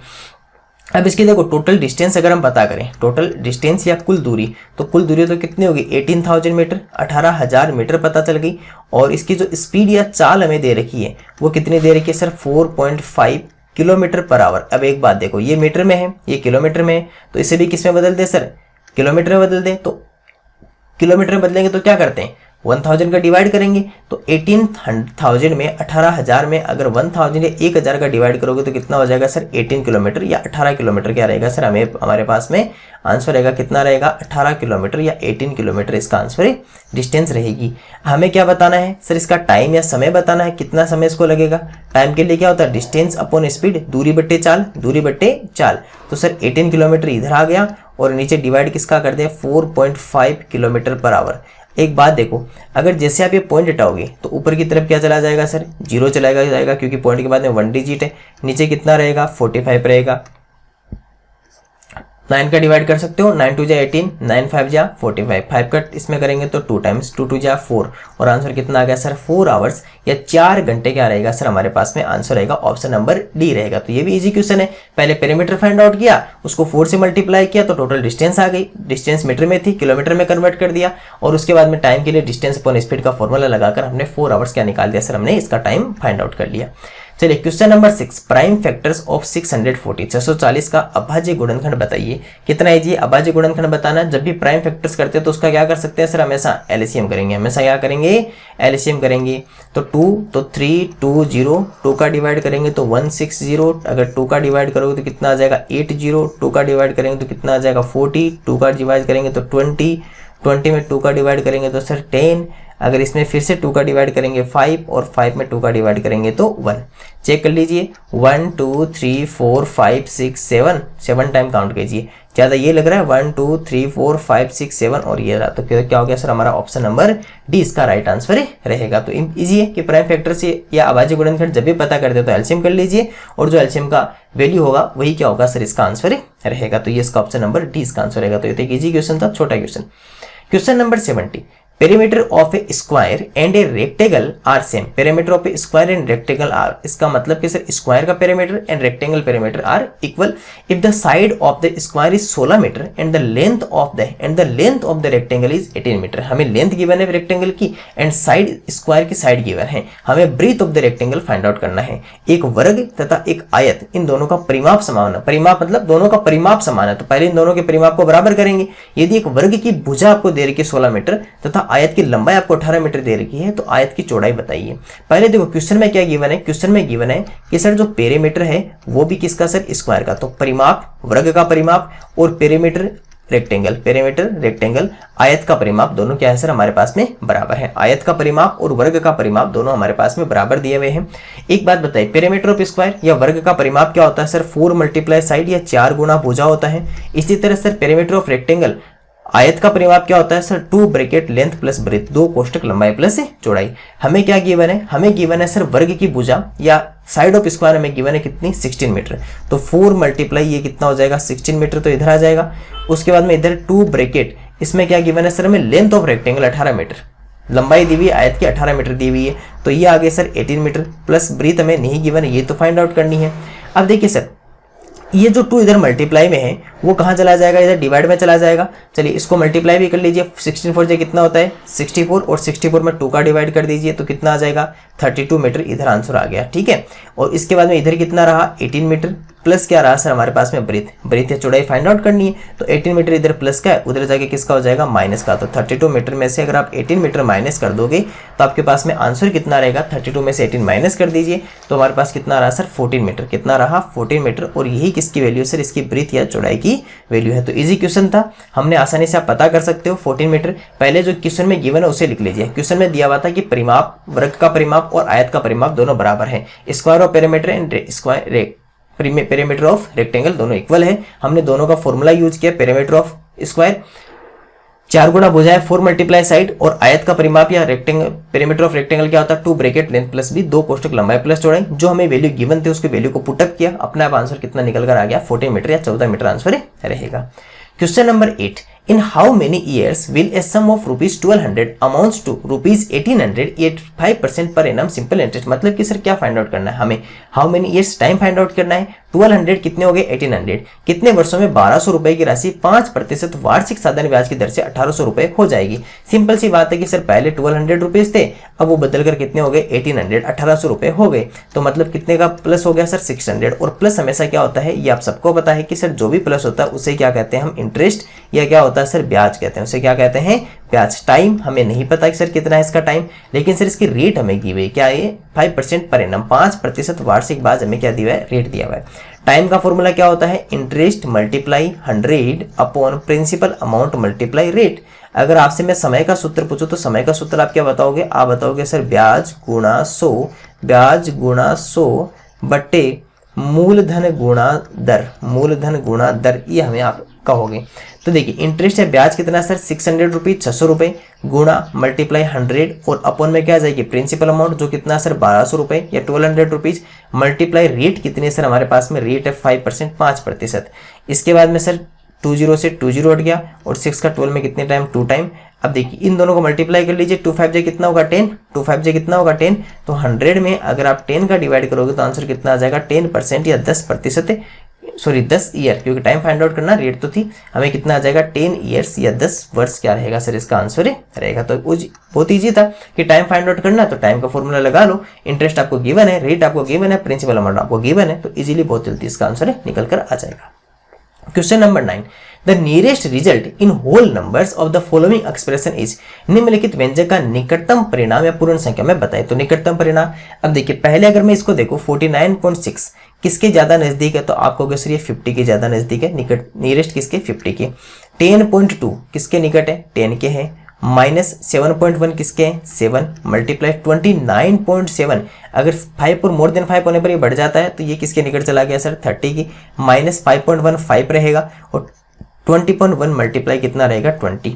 अब इसकी देखो टोटल डिस्टेंस अगर हम पता करें, टोटल डिस्टेंस या कुल दूरी, तो कुल दूरी तो कितनी होगी 18,000 मीटर, 18,000 मीटर पता चल गई। और इसकी जो स्पीड या चाल हमें दे रखी है वो कितनी दे रखी है सर 4.5 किलोमीटर पर आवर। अब एक बात देखो, ये मीटर में है, ये किलोमीटर में है, तो इसे भी किस में बदल दे सर, किलोमीटर में बदल दे। तो किलोमीटर में बदलेंगे तो क्या करते हैं 1000 का डिवाइड करेंगे, तो 18,000 में 18,000 में अगर 1000 या 1000 का डिवाइड करोगे तो कितना हो जाएगा सर 18 किलोमीटर या 18 किलोमीटर क्या रहेगा सर हमें हमारे पास में आंसर रहेगा। कितना रहेगा 18 किलोमीटर या 18 किलोमीटर इसका आंसर डिस्टेंस रहेगी। हमें क्या बताना है सर, इसका टाइम या समय बताना है, कितना समय इसको लगेगा। टाइम के लिए क्या होता है डिस्टेंस अपॉन स्पीड, दूरी बट्टे चाल, दूरी बट्टे चाल। तो सर 18 किलोमीटर इधर आ गया और नीचे डिवाइड किसका कर दें 4.5 किलोमीटर पर आवर। एक बात देखो, अगर जैसे आप ये पॉइंट हटाओगे तो ऊपर की तरफ क्या चला जाएगा सर 0 चला जाएगा क्योंकि पॉइंट के बाद में 1 डिजिट है। नीचे कितना रहेगा 45 रहेगा। 9 का डिवाइड कर सकते हो, 9 2 जा 18, 9 5 जा 45, 5 का इसमें करेंगे तो 2 टाइम्स 2 2 जा 4, और आंसर कितना आ गया सर 4 आवर्स या 4 घंटे क्या रहेगा सर हमारे पास में आंसर रहेगा ऑप्शन नंबर डी रहेगा। तो ये भी इजी क्वेश्चन है। पहले पेरीमीटर फाइंड आउट किया, उसको 4 से मल्टीप्लाई किया तो टोटल डिस्टेंस आ गई, डिस्टेंस मीटर में थी किलोमीटर में कन्वर्ट कर दिया, और उसके बाद में टाइम के लिए डिस्टेंस अपॉन स्पीड का फॉर्मूला लगाकर हमने 4 आवर्स क्या निकाल दिया सर, हमने इसका टाइम फाइंड आउट कर लिया। चलिए question number 6, prime factors of 640 640 का अभाज्य गुणनखंड बताइए। कितना है जी अभाज्य गुणनखंड बताना। जब भी प्राइम फैक्टर्स करते हैं तो उसका क्या कर सकते हैं सर, हमेशा एलसीएम करेंगे, हमेशा क्या करेंगे एलसीएम करेंगे। तो 2 तो 3 2 0, 2 का डिवाइड करेंगे तो 160, अगर 2 का डिवाइड करोगे तो कितना आ जाएगा 80, 2 का डिवाइड करेंगे तो कितना आ जाएगा 40, 2 का डिवाइड करेंगे तो 20, 20 में 2 का डिवाइड करेंगे तो सर 10, अगर इसमें फिर से 2 का डिवाइड करेंगे 5, और 5 में 2 का डिवाइड करेंगे तो 1। चेक कर लीजिए 1 2 3 4 5 6 7, 7 टाइम काउंट कीजिए। ज़्यादा ये लग रहा है 1 2 3 4 5 6 7 और ये रहा, तो क्या हो गया सर हमारा ऑप्शन नंबर डी इसका राइट आंसर रहेगा। तो इजी है कि प्राइम फैक्टर से या अभाज्य गुणनखंड जब भी पता करते हो तो एलसीएम कर लीजिए, और जो एलसीएम का वैल्यू होगा वही क्या होगा सर इसका आंसर रहेगा। तो ये इसका ऑप्शन नंबर डी इसका आंसर रहेगा। तो ये एक इजी क्वेश्चन था, छोटा question. Question number 70, perimeter of a square and a rectangle are same. Perimeter of a square and rectangle are, इसका मतलब कि सर स्क्वायर का perimeter and rectangle perimeter are equal if the side of the square is 16 metre and the length of the rectangle is 18 metre. हमें length given है rectangle की and side square की side given है, हमें breadth of the rectangle find out करना है। एक वर्ग तथा एक आयत, इन दोनों का परिमाप समान है, परिमाप मतलब दोनों का परिमाप समान है, तो पहले इन दोनों के परिमाप को बराबर करेंगे। यदि एक वर्ग की भुजा आपको दे रखी है 16 मीटर तथा आयत की लंबाई आपको 18 मीटर दे रखी है, तो आयत की चौड़ाई बताइए। पहले देखो क्वेश्चन में क्या गिवन है, क्वेश्चन में गिवन है कि सर जो पेरीमीटर है वो भी किसका सर स्क्वायर का, तो परिमाप वर्ग का परिमाप और पेरीमीटर रेक्टेंगल आयत का परिमाप दोनों क्या है सर हमारे पास में बराबर है। आयत का परिमाप और वर्ग का परिमाप दोनों हमारे पास में बराबर दिए हुए हैं। एक बात बताइए, पेरीमीटर ऑफ स्क्वायर या वर्ग का परिमाप क्या होता है सर 4 मल्टीप्लाई साइड या 4 गुना भुजा होता है। इसी तरह सर पेरीमीटर ऑफ रेक्टेंगल आयत का परिमाप क्या होता है sir 2 bracket length plus breadth, 2 कोष्टक लंबाई प्लस चौड़ाई। हमें क्या गिवन है, हमें गिवन है सर वर्ग की भुजा या साइड ऑफ स्क्वायर हमें गिवन है कितनी 16 मीटर, तो 4 मल्टीप्लाई ये कितना हो जाएगा 16 मीटर, तो इधर आ जाएगा। उसके बाद में इधर 2 ब्रैकेट, इसमें क्या गिवन है सर हमें लेंथ ऑफ रेक्टेंगल 18 मीटर, लंबाई दी हुई आयत की 18 मीटर दी हुई है, तो ये आगे सर 18 मीटर प्लस ब्रीथ हमें नहीं गिवन है, ये तो फाइंड आउट करनी है। अब देखिए सर ये जो 2 इधर मल्टीप्लाई में है वो कहाँ चला जाएगा, इधर डिवाइड में चला जाएगा। चलिए इसको मल्टीप्लाई भी कर लीजिए, 16 4 से कितना होता है 64, और 64 में 2 का डिवाइड कर दीजिए तो कितना आ जाएगा 32 मीटर, इधर आंसर आ गया। ठीक है, और इसके बाद में इधर कितना रहा 18 मीटर प्लस क्या रहा सर हमारे पास में ब्रीथ या चौड़ाई फाइंड आउट करनी है, तो 18 मीटर इधर प्लस का है, उधर जाके किसका हो जाएगा माइनस का, तो 32 मीटर में से अगर आप 18 मीटर माइनस कर दोगे तो आपके पास में आंसर कितना रहेगा 32 में से 18 माइनस कर दीजिए तो हमारे पास कितना रहा सर 14 मीटर, कितना रहा 14 मीटर, और यही किसकी वैल्यू सर इसकी ब्रीथ या चौड़ाई की वैल्यू है। तो इजी क्वेश्चन था, हमने आसानी से आप पता कर सकते हो 14 मीटर। पहले जो क्वेश्चन में गिवन है उसे लिख लीजिए। क्वेश्चन में दिया हुआ था कि परिमाप वर्ग का परिमाप और आयत का परिमाप दोनों बराबर है, square of perimeter and perimeter of rectangle दोनों इक्वल है। हमने दोनों का फॉर्मूला यूज किया, पेरीमीटर ऑफ स्क्वायर 4 गुना भुजा है 4 मल्टीप्लाई साइड, और आयत का परिमाप या रेक्टेंगल पेरीमीटर ऑफ रेक्टेंगल क्या होता है 2 ब्रैकेट लेंथ प्लस बी, 2 कोष्टक लंबाई प्लस चौड़ाई। जो हमें वैल्यू गिवन थे उसकी वैल्यू को पुटअप किया, अपने आप आंसर कितना निकल कर आ गया 14 मीटर या 14 मीटर आंसर रहेगा। Question number 8, in how many years will a sum of rupees 1200 amounts to rupees 1800 at 5% per annum simple interest। मतलब कि सर क्या फाइंड आउट करना है हमें, how many years time find out करना है। 1200 कितने हो गए 1800, कितने वर्षों में 1200 रुपए की राशि 5% वार्षिक साधारण ब्याज की दर से 1800 रुपए हो जाएगी। सिंपल सी बात है कि सर पहले 1200 रुपीज थे, अब वो बदल कर कितने हो गए 1800, 1800 रुपए हो गए, तो मतलब कितने का प्लस हो गया सर 600। और प्लस हमेशा क्या होता है ये आप सबको पता है कि सर जो भी प्लस होता है उसे क्या कहते हैं हम इंटरेस्ट, या क्या होता है सर ब्याज कहते हैं, उसे क्या कहते हैं ब्याज। टाइम हमें नहीं पता कि सर कितना है इसका टाइम, लेकिन सर इसकी रेट हमें दी हुई है, क्या है 5% पर एनम, 5% वार्षिक ब्याज हमें क्या दिया है रेट दिया हुआ है। टाइम का फॉर्मूला क्या होता है interest multiply 100 upon principal amount multiply rate. अगर आपसे मैं समय का सूत्र पूछूं तो समय का सूत्र आप क्या बताओगे, आप बताओगे सर ब्याज गुणा 100, ब्याज गुणा 100 बट्टे मूलधन गुणा दर, मूलधन गुणा दर, ये हमें आप कहोगे। तो देखिए इंटरेस्ट है ब्याज कितना सर 600 रुपीज 600 रुपए गुणा मल्टीप्लाई 100 और अपॉन में क्या आ जाएगी प्रिंसिपल अमाउंट जो कितना सर 1200 रुपए या 1200 रुपीज मल्टीप्लाई रेट कितनी सर हमारे पास में रेट है 5% 5%। इसके बाद में सर 20 से 20 हट गया और 6 का 12 में कितने टाइम 2 टाइम। अब देखिए इन दोनों को मल्टीप्लाई कर लीजिए, 2 5 जे कितना होगा 10, 2 5 जे कितना होगा 10। तो 100 में अगर आप 10 का डिवाइड करोगे तो आंसर कितना आ जाएगा 10% या 10%, सॉरी 10 ईयर, क्योंकि टाइम फाइंड आउट करना रेट तो थी, हमें कितना आ जाएगा 10 ईयर्स या 10 वर्ष क्या रहेगा सर इसका आंसर रहेगा। तो बहुत ईजी था कि टाइम फाइंड आउट करना, तो टाइम का फॉर्मूला लगा लो, इंटरेस्ट आपको गिवन है, रेट आपको गिवन है, प्रिंसिपल अमाउंट आपको गिवन है, तो इजीली बहुत जल्दी इसका आंसर निकल कर आ जाएगा। Question number 9, the nearest result in whole numbers of the following expression is, निम्नलिखित व्यंजक का निकटतम परिणाम या पूर्ण संख्या में बताएं। तो निकटतम परिणाम, अब देखिए पहले अगर मैं इसको देखूं 49.6 किसके ज्यादा नजदीक है, तो आपको सर ये 50 के ज्यादा नजदीक है, निकट नियरेस्ट किसके 50 के। 10.2 किसके निकट है 10 के हैं, माइनस 7.1 किसके हैं 7, मल्टीप्लाई 29.7, अगर 5 और मोर देन 5 होने पर ये बढ़ जाता है तो ये किसके निकट चला गया सर 30 की, माइनस 5.15 रहेगा और 20.1 मल्टीप्लाई कितना रहेगा 20,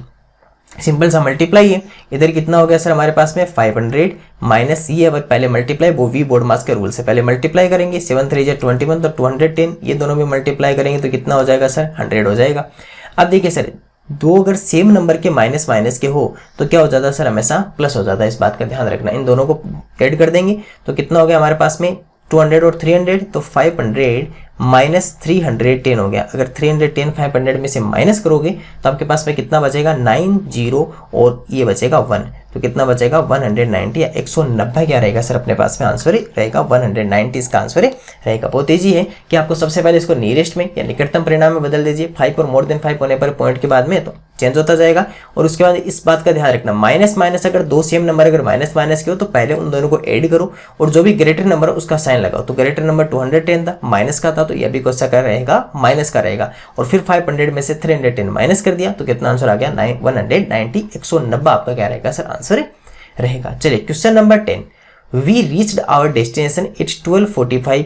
सिंपल सा मल्टीप्लाई है। इधर कितना हो गया सर हमारे पास में 500 माइनस ये, अब पहले मल्टीप्लाई वो वी बोर्ड मास के रूल से पहले मल्टीप्लाई करेंगे, 7 3 21 तो 210, ये दोनों भी मल्टीप्लाई करेंगे तो कितना हो जाएगा सर 100 हो जाएगा। अब देखिए सर दो अगर सेम नंबर के माइनस माइनस के हो तो क्या हो जाता है सर हमेशा प्लस हो जाता है, इस बात का ध्यान रखना। इन दोनों को ऐड कर देंगे तो कितना हो गया हमारे पास में 200 और 300, तो 500 माइनस 310 हो गया। अगर 310 500 में से माइनस करोगे तो आपके पास में कितना बचेगा 90 और ये बचेगा 1, तो कितना बचेगा 190 या 190 क्या रहेगा सर अपने पास में आंसर रहेगा 190 इसका आंसर रहेगा। बहुत ईजी है कि आपको सबसे पहले इसको नियरेस्ट में या निकटतम परिणाम में बदल दीजिए, 5 और मोर देन 5 होने पर पॉइंट के बाद में तो चेंज होता जाएगा। और उसके बाद इस बात का ध्यान रखना माइनस माइनस अगर दो सेम नंबर अगर माइनस माइनस के हो तो पहले उन दोनों को ऐड करो और जो भी ग्रेटर नंबर उसका साइन लगाओ। तो ग्रेटर नंबर 210 था, माइनस का था, तो यह भी कौन सा का रहेगा माइनस का रहेगा। और फिर 500 में से 310 माइनस कर दिया तो कितना आंसर आ गया 190, 190 आपका क्या रहेगा सर आंसर रहेगा। चलिए question number 10, we reached our destination it's 12:45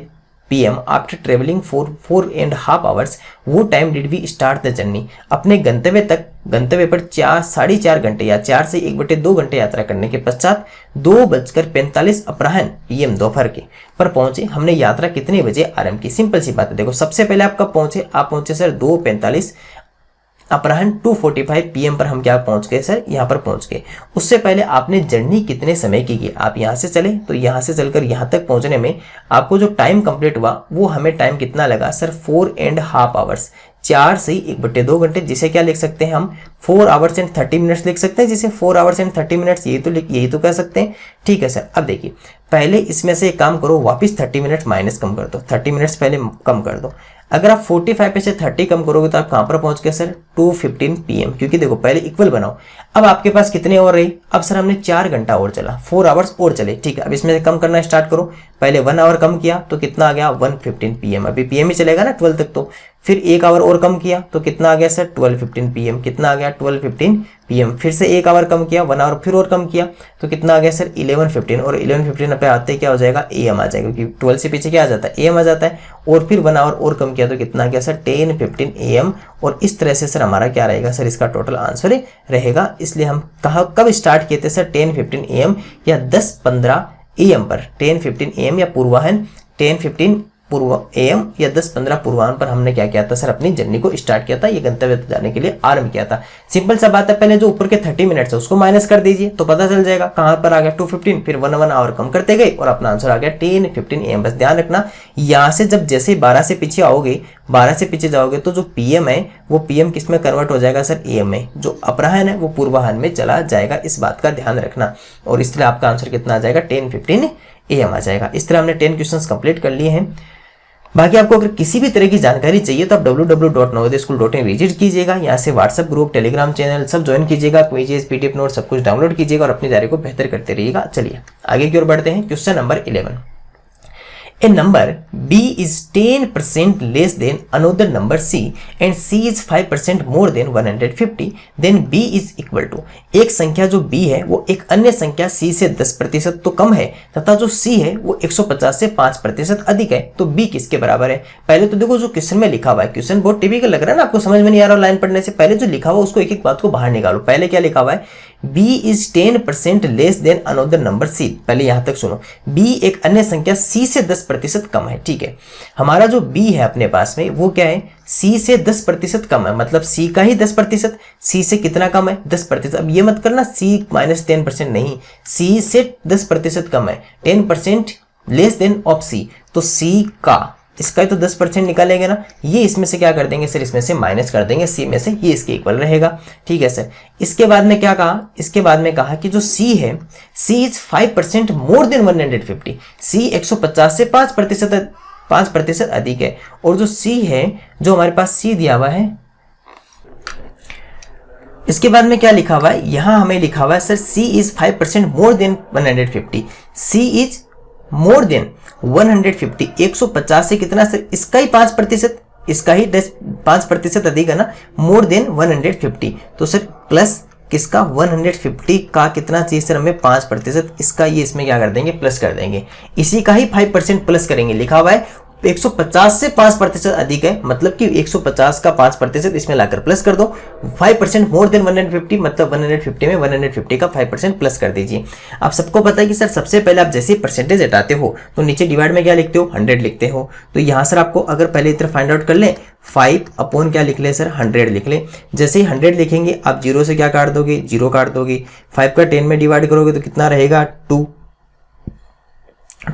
PM after travelling for 4.5 hours, what time did we start the journey. अपने गंतव्य पर 4.5 घंटे या 4 से 1/2 घंटे यात्रा करने के पश्चात 2:45 अपराह्न PM दोपहर के पर पहुंचे। हमने यात्रा कितने बजे आरंभ की। सिंपल सी बात है, देखो सबसे पहले आप कब पहुंचे, आप पहुंचे सर 2:45 अपराह्न 2:45 PM पर हम क्या पहुंच गए सर यहाँ पर पहुंच गए। उससे पहले आपने जर्नी कितने समय की आप यहाँ से चले तो यहाँ से चलकर यहाँ तक पहुंचने में आपको जो टाइम कंप्लीट हुआ वो हमें टाइम कितना लगा सर 4.5 hours, 4 से 1/2 घंटे, जिसे क्या लिख सकते हैं हम 4 hours and 30 minutes लिख सकते हैं, जिसे 4 hours and 30 minutes यही तो कह सकते हैं। ठीक है सर, अब देखिए पहले इसमें से एक काम करो, वापस 30 मिनट माइनस कम कर दो, 30 मिनट्स पहले कम कर दो। अगर आप 45 पे से 30 कम करोगे तो आप कहां पर पहुंच गए सर 2:15 PM, क्योंकि देखो पहले इक्वल बनाओ। अब आपके पास कितने और रही, अब सर हमने 4 घंटा और चला, 4 hours और चले। ठीक है, अब इसमें से कम करना स्टार्ट करो। पहले 1 hour कम किया तो कितना आ गया 1:15 PM, अभी PM ही चलेगा ना 12 तक। तो फिर 1 hour और कम किया तो कितना आ गया सर 12:15 PM, कितना आ गया 12:15 PM। फिर से 1 hour कम किया, 1 hour फिर और कम किया तो कितना आ गया सर 11:15, और 11:15 पे आते क्या हो जाएगा AM आ जाएगा, क्योंकि 12 से पीछे क्या आ जाता है AM आ जाता है। और फिर 1 hour और कम किया तो कितना आ गया सर 10:15 AM। और इस तरह से सर हमारा क्या रहेगा सर इसका टोटल आंसर रहेगा। इसलिए हम कब स्टार्ट किए थे सर 10:15 AM या 10:15 AM पर, 10:15 AM या पूर्वाहन 10:15 AM या 10:15 पूर्वाह्न पर हमने क्या किया था सर अपनी जर्नी को स्टार्ट किया था, ये गंतव्य तक जाने के लिए आरंभ किया था। सिंपल सा बात है, पहले जो ऊपर के 30 मिनट्स है उसको माइनस कर दीजिए तो पता चल जाएगा कहां पर आ गया 2:15, फिर 1 hour कम करते गए और अपना आंसर आ गया 10:15 AM। बस ध्यान रखना यहां से जब जैसे 12 से पीछे आओगे, 12 से पीछे जाओगे तो जो PM है वो PM किस में कन्वर्ट हो जाएगा सर AM में, जो अपराह्न है वो पूर्वाह्न में चला जाएगा, इस बात का ध्यान रखना। और इस तरह आपका आंसर कितना आ जाएगा 10:15 AM आ जाएगा। इस तरह हमने 10 क्वेश्चंस कंप्लीट कर लिए हैं। बाकी आपको अगर किसी भी तरह की जानकारी चाहिए तो आप www.navodayaschool.in विजिट कीजिएगा, यहाँ से व्हाट्सएप ग्रुप, टेलीग्राम चैनल सब ज्वाइन कीजिएगा, क्विज़, PDF नोट सब कुछ डाउनलोड कीजिएगा और अपनी तैयारी को बेहतर करते रहिएगा। चलिए आगे की ओर बढ़ते हैं। Question number 11, A number B is 10% less than another number C and C is 5% more than 150, then B is equal to, एक संख्या जो B है वो एक अन्य संख्या C से 10% तो कम है तथा जो C है वो 150 से 5% अधिक है, तो B किसके बराबर है। पहले तो देखो जो क्वेश्चन में लिखा हुआ है, क्वेश्चन बहुत टिपिकल लग रहा है ना, आपको समझ में नहीं आ रहा लाइन पढ़ने से, पहले जो लिखा हुआ उसको एक एक बात को बाहर निकालो। पहले क्या लिखा हुआ है b is 10% less than another number c। पहले यहां तक सुनो, b एक अन्य संख्या c से 10% कम है, ठीक है। हमारा जो b है अपने पास में वो क्या है, c से 10% कम है, मतलब c का ही 10%, c से कितना कम है 10%। अब ये मत करना c माइनस 10% नहीं, c से 10% कम है, 10% लेस देन ऑफ c, तो c का इसका ही तो 10% निकालेंगे ना, ये इसमें से क्या कर देंगे सर, इसमें से माइनस कर देंगे c में से, ये इसके इक्वल रहेगा, ठीक है सर। इसके बाद में क्या कहा, इसके बाद में कहा कि जो c है, c is 5% more than 150, c 150 से 5% अधिक है, और जो c है, जो हमारे पास c दिया हुआ है, इसके बाद में क्या लिखा हुआ है, यहां हमें लिखा हुआ है sir c is 5% more than 150, c is more than 150, 150 से कितना सर, इसका ही 5%, इसका ही 5% अधिक है ना, मोर देन 150, तो सर प्लस किसका 150 का कितना चाहिए सर हमें 5%, इसका ये इसमें क्या कर देंगे प्लस कर देंगे, इसी का ही 5% प्लस करेंगे, लिखा हुआ है 150 से 5% अधिक है, मतलब कि 150 का 5% इसमें लाकर प्लस कर दो, 5% मोर देन 150, मतलब 150 में 150 का 5% प्लस कर दीजिए। आप सबको पता है कि सर सबसे पहले आप जैसे परसेंटेज हटाते हो तो नीचे डिवाइड में क्या लिखते हो 100 लिखते हो, तो यहाँ सर आपको अगर पहले इधर फाइंड आउट कर ले 5 अपॉन क्या लिख ले सर 100 लिख ले, जैसे ही 100 लिखेंगे आप 0 से क्या काट दोगे 0 काट दोगे, 5 का 10 में डिवाइड करोगे तो कितना रहेगा 2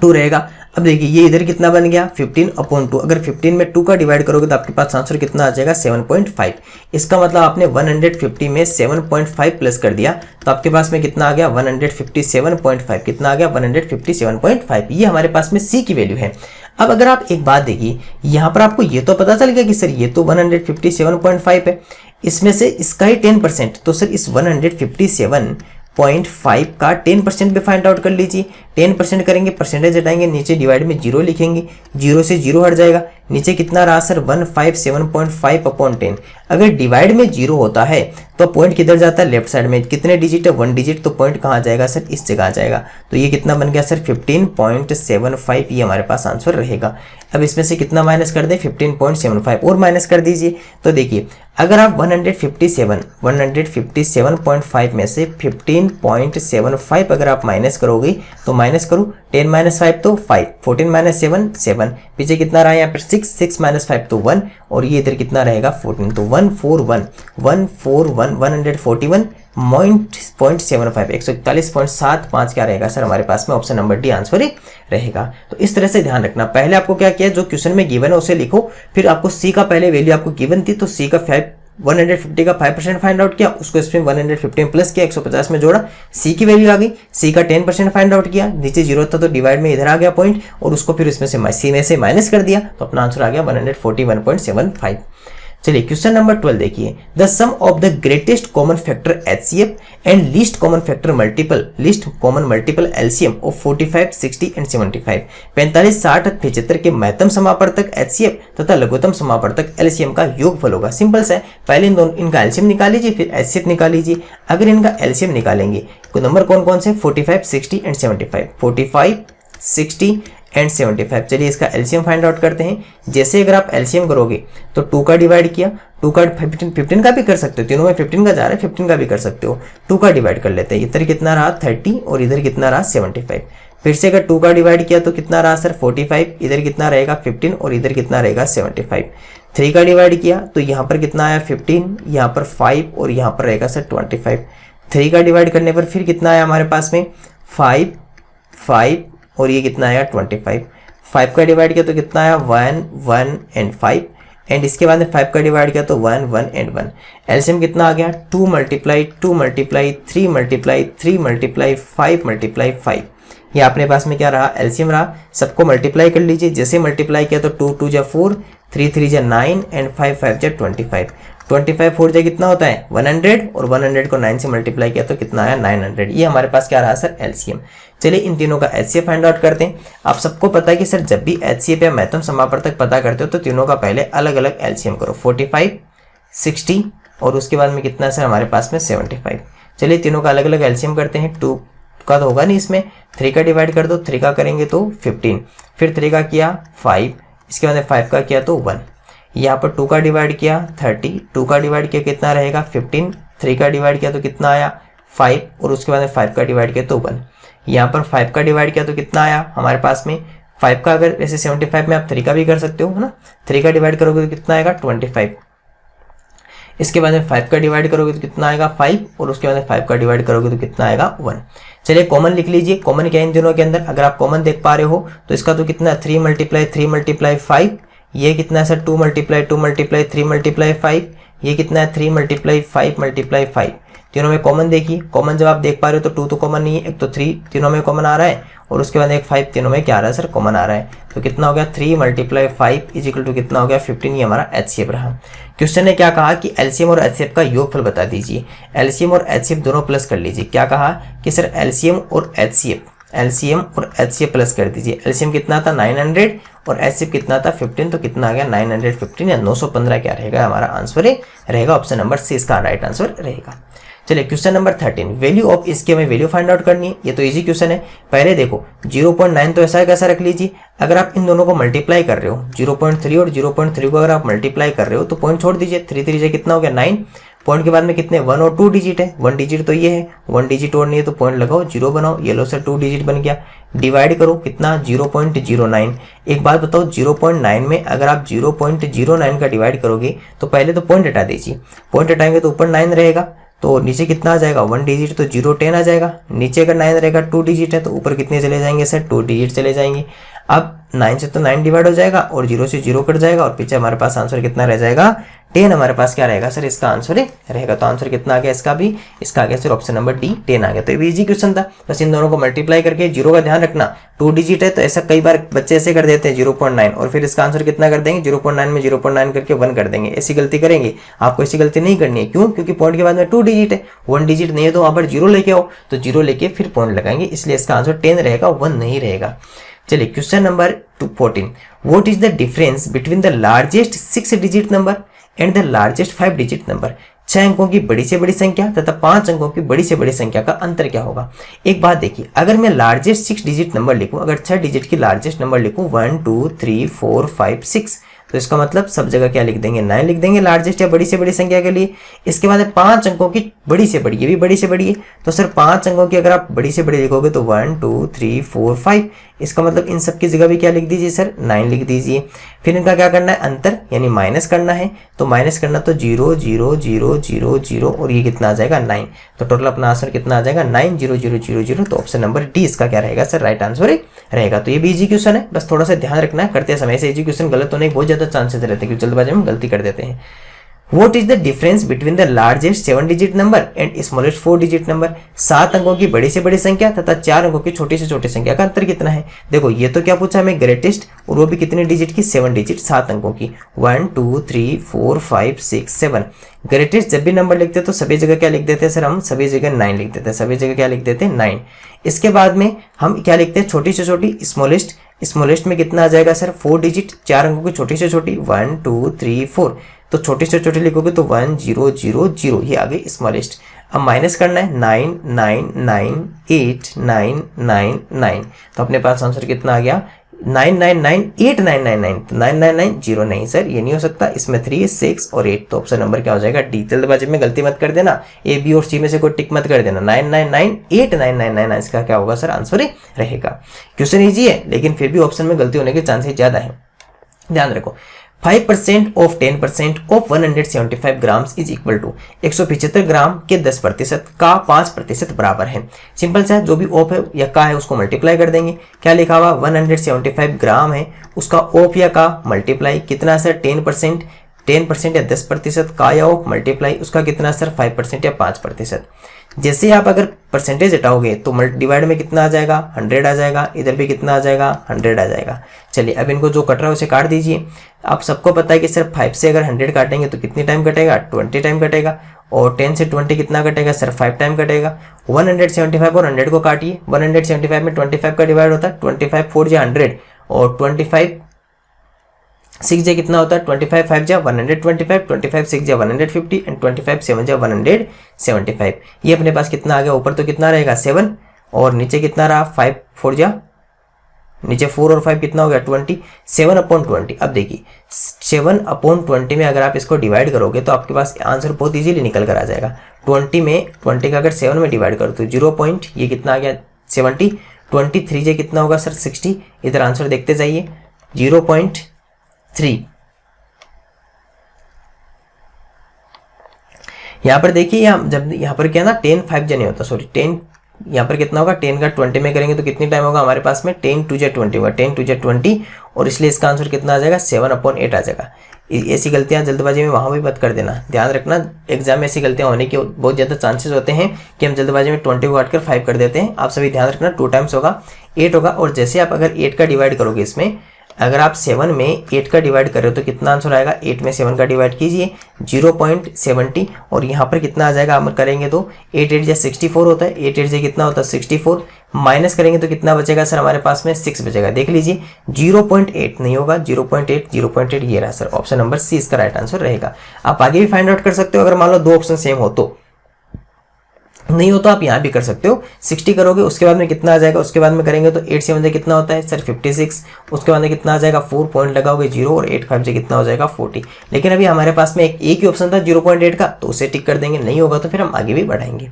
रहेगा। अब देखिए ये इधर कितना बन गया 15/2, अगर 15 में 2 का डिवाइड करोगे तो आपके पास आंसर कितना आ जाएगा 7.5। इसका मतलब आपने 150 में 7.5 प्लस कर दिया तो आपके पास में कितना आ गया 157.5, कितना आ गया 157.5, ये हमारे पास में c की वैल्यू है। अब अगर आप एक बात देखिए, यहाँ पर आपको ये तो पता चल गया कि सर ये तो 157.5 है, इसमें से इसका ही 10%, तो सर इस 157.5 का 10% भी फाइंड आउट कर लीजिए। 10% करेंगे, परसेंटेज हटाएंगे, नीचे डिवाइड में 0 लिखेंगे, 0 से 0 हट जाएगा, नीचे कितना रहा सर 157.5/10। अगर डिवाइड में 0 होता है तो पॉइंट किधर जाता है लेफ्ट साइड में, कितने डिजिट है 1 डिजिट, तो पॉइंट कहाँ जाएगा सर इस जगह आ जाएगा, तो ये कितना बन गया सर 15.75, ये हमारे पास आंसर रहेगा। अब इसमें से कितना माइनस कर दें 15.75 और माइनस कर दीजिए, तो देखिए अगर आप 157.5 में से 15.75 अगर आप माइनस करोगे तो माइनस करो 10 माइनस 5 तो 5, 14 माइनस 7 7, पीछे कितना रहा यहाँ पर 6, 6 माइनस 5 तो 1, और ये इधर कितना रहेगा 14, तो 141.75 141.75 क्या रहेगा सर हमारे पास में, ऑप्शन नंबर डी आंसर ही रहेगा। तो इस तरह से ध्यान रखना, पहले आपको क्या किया जो क्वेश्चन में गिवन है उसे लिखो, फिर आपको सी का पहले वैल्यू आपको गिवन थी तो सी का 150 का 5% फाइंड आउट किया, उसको इसमें 150 में प्लस किया, 150 में जोड़ा, सी की वैल्यू आ गई, सी का 10% फाइंड आउट किया, नीचे 0 था तो डिवाइड में इधर आ गया पॉइंट, और उसको फिर इसमें से सी में से माइनस कर दिया, तो अपना आंसर आ गया 141.75। चलिए क्वेश्चन नंबर 12 देखिए, the sum of the greatest common factor HCF and least common multiple LCM of 45, 60 and 75। 45, 60 और 75 के महत्तम समापवर्तक HCF तथा लघुत्तम समापवर्तक LCM का योगफल होगा। सिंपल सा है, पहले इनका LCM निकाल लीजिए, फिर HCF निकाल लीजिए। अगर इनका LCM निकालेंगे तो नंबर कौन कौन से 45, 60 एंड 75, 45, 60 एंड 75। चलिए इसका एलसीएम फाइंड आउट करते हैं। जैसे अगर आप एलसीएम करोगे तो 2 का डिवाइड किया, 2 का 15 का भी कर सकते हो, तीनों में 15 का जा रहा है, 15 का भी कर सकते हो। 2 का डिवाइड कर लेते हैं, इधर कितना रहा 30 और इधर कितना रहा 75। फिर से अगर 2 का डिवाइड किया तो कितना रहा सर 45, इधर कितना रहेगा 15 और इधर कितना रहेगा 75। 3 का डिवाइड किया तो यहाँ पर कितना आया 15, यहाँ पर 5 और यहाँ पर रहेगा सर 25। 3 का डिवाइड करने पर फिर कितना आया हमारे पास में 5 और ये कितना आया 25। 5 का डिवाइड किया तो कितना आया 1 1 एंड 5 एंड इसके बाद में 5 का डिवाइड किया तो 1 1 एंड 1। एलसीएम कितना आ गया 2 multiply 2 multiply 3 multiply 3 multiply 5 multiply 5। ये अपने पास में क्या रहा एलसीएम रहा, सबको मल्टीप्लाई कर लीजिए। जैसे मल्टीप्लाई किया तो 2 2 जा 4, 3 3 जा 9 एंड 5 5 जा 25। 25 4 जा कितना होता है 100 और 100 को 9 से मल्टीप्लाई किया तो कितना आया 900। ये हमारे पास क्या रहा सर एलसीएम। चलिए इन तीनों का एचसीएफ फाइंड आउट करते हैं। आप सबको पता है कि सर जब भी एचसीएफ या महत्तम समापवर्तक पता करते हो तो तीनों का पहले अलग अलग एलसीएम करो, 45 60 और उसके बाद में कितना सर हमारे पास में 75। चलिए तीनों का अलग अलग एलसीएम करते हैं। 2 का तो होगा नहीं इसमें, 3 का डिवाइड कर दो, 3 का करेंगे तो 15, फिर 3 का किया 5, इसके बाद 5 का किया तो 1, यहाँ पर 2 का डिवाइड किया 30, 2 का डिवाइड किया कितना रहेगा 15, 3 का डिवाइड किया तो कितना आया 5 और उसके बाद में 5 का डिवाइड किया तो 1। यहाँ पर 5 का डिवाइड किया तो कितना आया हमारे पास में 5 का, अगर वैसे 75 में आप 3 का भी कर सकते हो है ना, 3 का डिवाइड करोगे तो कितना आएगा 25। इसके बाद में 5 का डिवाइड करोगे तो कितना आएगा 5 और उसके बाद में 5 का डिवाइड करोगे तो कितना आएगा 1। चलिए कॉमन लिख लीजिए। कॉमन क्या है इन दोनों के अंदर, अगर आप कॉमन देख पा रहे हो तो इसका तो कितना 3 × 3 × 5, ये कितना है सर 2 × 3 × 5, ये कितना है 3 × 5 × 5। तीनों में कॉमन देखिए, कॉमन जब आप देख पा रहे हो तो 2 तो कॉमन नहीं है, एक तो 3 तीनों में कॉमन आ रहा है और उसके बाद एक 5 तीनों में क्या आ रहा है सर कॉमन आ रहा है। तो कितना हो गया 3 × 5 = कितना हो गया 15। ये हमारा एचसीएफ रहा। क्वेश्चन ने क्या कहा कि एलसीएम और एचसीएफ का योगफल बता दीजिए। एलसीएम और एचसीएफ दोनों प्लस कर लीजिए। क्या कहा कि सर एलसीएम और एचसीएफ प्लस कर दीजिए। एलसीएम कितना था 900 और एचसीएफ कितना था 15, तो कितना आ गया 915 या 915 क्या रहेगा हमारा आंसर रहेगा ऑप्शन नंबर सी इसका राइट आंसर रहेगा। चलिए क्वेश्चन नंबर 13, वैल्यू ऑफ इसके हमें वैल्यू फाइंड आउट करनी है। ये तो इजी क्वेश्चन है। पहले देखो 0.9 तो ऐसा कैसा रख लीजिए, अगर आप इन दोनों को मल्टीप्लाई कर रहे हो 0.3 और 0.3 को अगर आप मल्टीप्लाई कर रहे हो तो पॉइंट छोड़ दीजिए, 3 3 से कितना हो गया 9। पॉइंट के बाद में कितने 1 और 2 डिजिट है, 1 डिजिट तो ये है, 1 डिजिट और नहीं है तो पॉइंट लगाओ 0 बनाओ, ये लो सर 2 डिजिट बन गया। डिवाइड करो कितना 0.09। एक बात बताओ 0.9 में अगर आप 0.09 का डिवाइड करोगे तो पहले तो पॉइंट हटा दीजिए, पॉइंट हटाएंगे तो ऊपर 9 रहेगा, तो नीचे कितना आ जाएगा 1 डिजिट तो 0 10 आ जाएगा। नीचे अगर 9 रहेगा 2 डिजिट है तो ऊपर कितने चले जाएंगे सर 2 डिजिट चले जाएंगे। अब 9 से तो 9 डिवाइड हो जाएगा और 0 से 0 कट जाएगा और पीछे हमारे पास आंसर कितना रह जाएगा 10 हमारे पास क्या रहेगा सर इसका आंसर रहेगा। तो आंसर कितना आ गया इसका भी, इसका आ गया सर ऑप्शन नंबर डी 10 आ गया। तो ये भी इजी क्वेश्चन था, बस इन दोनों को मल्टीप्लाई करके 0 का ध्यान रखना, 2 डिजिट है तो ऐसा कई बार बच्चे ऐसे कर देते हैं 0.9 और फिर इसका आंसर कितना कर देंगे 0.9 में 0.9 करके 1 कर देंगे। ऐसी गलती करेंगे, आपको ऐसी गलती नहीं करनी है। क्यों? क्योंकि पॉइंट के बाद में 2 डिजिट है, 1 डिजिट नहीं है तो वहां पर 0 लेके आओ, तो 0 लेके फिर पॉइंट लगाएंगे, इसलिए इसका आंसर 10 रहेगा 1 नहीं रहेगा। चलिए question number 14, what is the difference between the largest 6 digit number and the largest 5 digit number. 6 अंकों की बड़ी से बड़ी संख्या तथा 5 अंकों की बड़ी से बड़ी संख्या का अंतर क्या होगा। एक बात देखिए, अगर मैं लार्जेस्ट 6 डिजिट नंबर लिखूं, अगर 6 डिजिट की लार्जेस्ट नंबर लिखूं 1 2 3 4 5 6, तो इसका मतलब सब जगह क्या लिख देंगे 9 लिख देंगे लार्जेस्ट या बड़ी से बड़ी संख्या के लिए। इसके बाद 5 अंकों की बड़ी से बड़ी, ये भी बड़ी से बड़ी है, तो सर 5 अंकों की अगर आप बड़ी से बड़ी लिखोगे तो 1 2 3 4 5, इसका मतलब इन सब की जगह भी क्या लिख दीजिए सर 9 लिख दीजिए। फिर इनका क्या करना है अंतर यानी माइनस करना है, तो माइनस करना तो 0 0 0 0 0 और ये कितना आ जाएगा 9, तो टोटल अपना आंसर कितना आ जाएगा 9 0 0 0 0। तो ऑप्शन नंबर डी इसका क्या रहेगा सर राइट आंसर रहेगा। तो ये भी इजी क्वेश्चन है, बस थोड़ा सा ध्यान रखना है, करते समय से इजी क्वेश्चन गलत होने के बहुत ज्यादा चांसेस रहते हैं क्योंकि जल्दबाजी में गलती कर देते हैं। What is the difference between the largest 7 digit number and smallest 4 digit number। 7 अंकों की बड़ी से बड़ी संख्या तथा 4 अंकों की छोटी से छोटी संख्या का अंतर कितना है। देखो ये तो क्या पूछा हमें ग्रेटेस्ट, और वो भी कितने डिजिट की 7 डिजिट 7 अंकों की 1 2 3 4 5 6 7। ग्रेटेस्ट जब भी नंबर लिखते हैं तो सभी जगह क्या लिख देते हैं सर हम सभी जगह 9 लिख देते हैं, सभी जगह क्या लिख देते हैं 9। इसके बाद में हम क्या लिखते हैं छोटी से छोटी स्मॉलेस्ट, स्मॉलेस्ट में कितना आ जाएगा सर 4 डिजिट 4 अंकों की छोटी से छोटी 1 2 3 4, तो छोटी से छोटी लिखोगे तो 1 0 0 0, ये आ गई स्मॉलेस्ट। अब माइनस करना है 9 9 9 8 9 9 9, तो अपने पास आंसर कितना आ गया 999 8999, तो 999 0 नहीं सर ये नहीं हो सकता, इसमें 3 6 और 8, तो ऑप्शन नंबर क्या हो जाएगा डी। जल्दबाजी में गलती मत कर देना, ए बी और सी में से कोई टिक मत कर देना, 999 8999 इसका क्या होगा सर आंसर रहेगा। क्वेश्चन इजी है लेकिन फिर भी ऑप्शन में गलती होने के चांसेस ज्यादा है, ध्यान रखो। 5% of 10% of 175 grams is equal to 175 gram के 10% का 5% बराबर है। सिंपल सा है, जो भी ऑफ है या का है उसको मल्टीप्लाई कर देंगे। क्या लिखा हुआ 175 ग्राम है, उसका ऑफ या का मल्टीप्लाई कितना सर 10% या 10% का या ऑफ मल्टीप्लाई उसका कितना सर 5% या 5%। जैसे आप अगर परसेंटेज हटाओगे तो डिवाइड में कितना आ जाएगा 100 आ जाएगा, इधर भी कितना आ जाएगा 100 आ जाएगा। चलिए अब इनको जो कट रहा है उसे काट दीजिए। आप सबको पता है कि सर 5 से अगर 100 काटेंगे तो कितनी टाइम कटेगा 20 टाइम कटेगा, और 10 से 20 कितना कटेगा सर 5 टाइम कटेगा। 175 और 100 को काटिए, 175 में 25 का डिवाइड होता है, 25 4 जा 100 और 25 6 जा कितना होता है 25 5 जा 125, 25 6 जा 150 एंड 25 7 जा 175। ये अपने पास कितना आ गया, ऊपर तो कितना रहेगा 7 और नीचे कितना रहा 5 4 जा नीचे 4 और 5 कितना हो गया 20, 7/20। अब देखिए 7/20 में अगर आप इसको डिवाइड करोगे तो आपके पास आंसर बहुत इजीली निकल कर आ जाएगा। 20 का अगर 7 में डिवाइड करो तो 0 पॉइंट ये कितना आ गया 70, 23 जे कितना होगा सर 60। इधर आंसर देखते जाइए 0.3। यहाँ पर देखिए जब यहाँ पर क्या ना 10 5 जने होता, सॉरी 10 यहाँ पर कितना होगा 10 का 20 में करेंगे तो कितनी टाइम होगा हमारे पास में 10 2 जा 20 होगा, 10 2 जा 20 और इसलिए इसका आंसर कितना आ जाएगा 7/8 आ जाएगा। ऐसी गलतियां जल्दबाजी में वहां भी मत कर देना, ध्यान रखना एग्जाम में ऐसी गलतियां होने के बहुत ज़्यादा चांसेस होते हैं कि हम जल्दबाजी में 20 को काटकर 5 कर देते हैं। आप सभी ध्यान रखना 2 टाइम्स होगा 8 होगा। और जैसे आप अगर 8 का डिवाइड करोगे इसमें, अगर आप 7 में 8 का डिवाइड कर रहे हो तो कितना आंसर आएगा 8 में 7 का डिवाइड कीजिए 0.70 और यहाँ पर कितना आ जाएगा हम करेंगे तो 8 8 जा 64 होता है, 8 8 जा कितना होता है 64, माइनस करेंगे तो कितना बचेगा सर हमारे पास में 6 बचेगा। देख लीजिए 0.8 नहीं होगा 0.8 ये रहा सर, ऑप्शन नंबर सी इसका राइट आंसर रहेगा। आप आगे भी फाइंड आउट कर सकते हो, अगर मान लो 2 ऑप्शन सेम हो तो, नहीं हो तो आप यहाँ भी कर सकते हो। 60 करोगे उसके बाद में कितना आ जाएगा, उसके बाद में करेंगे तो 8 7 से कितना होता है सर 56, उसके बाद में कितना आ जाएगा 4 पॉइंट लगाओगे 0 और 8 5 से कितना हो जाएगा 40। लेकिन अभी हमारे पास में एक ही ऑप्शन था 0.8 का तो उसे टिक कर देंगे, नहीं होगा तो फिर हम आगे भी बढ़ाएंगे।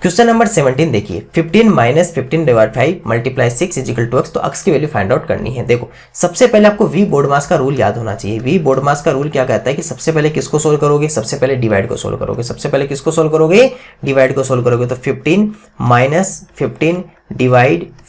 क्वेश्चन नंबर 17 देखिए 15 - 15 / 5 × 6 = x। तो x की वैल्यू फाइंड आउट करनी है। देखो सबसे पहले आपको वी बोर्डमास का रूल याद होना चाहिए। वी बोर्डमास का रूल क्या कहता है कि सबसे पहले किसको सोल्व करोगे, सबसे पहले डिवाइड को सोल्व करोगे। सबसे पहले किसको सोल्व करोगे, डिवाइड को सोल्व करोगे। तो 15 - 15 /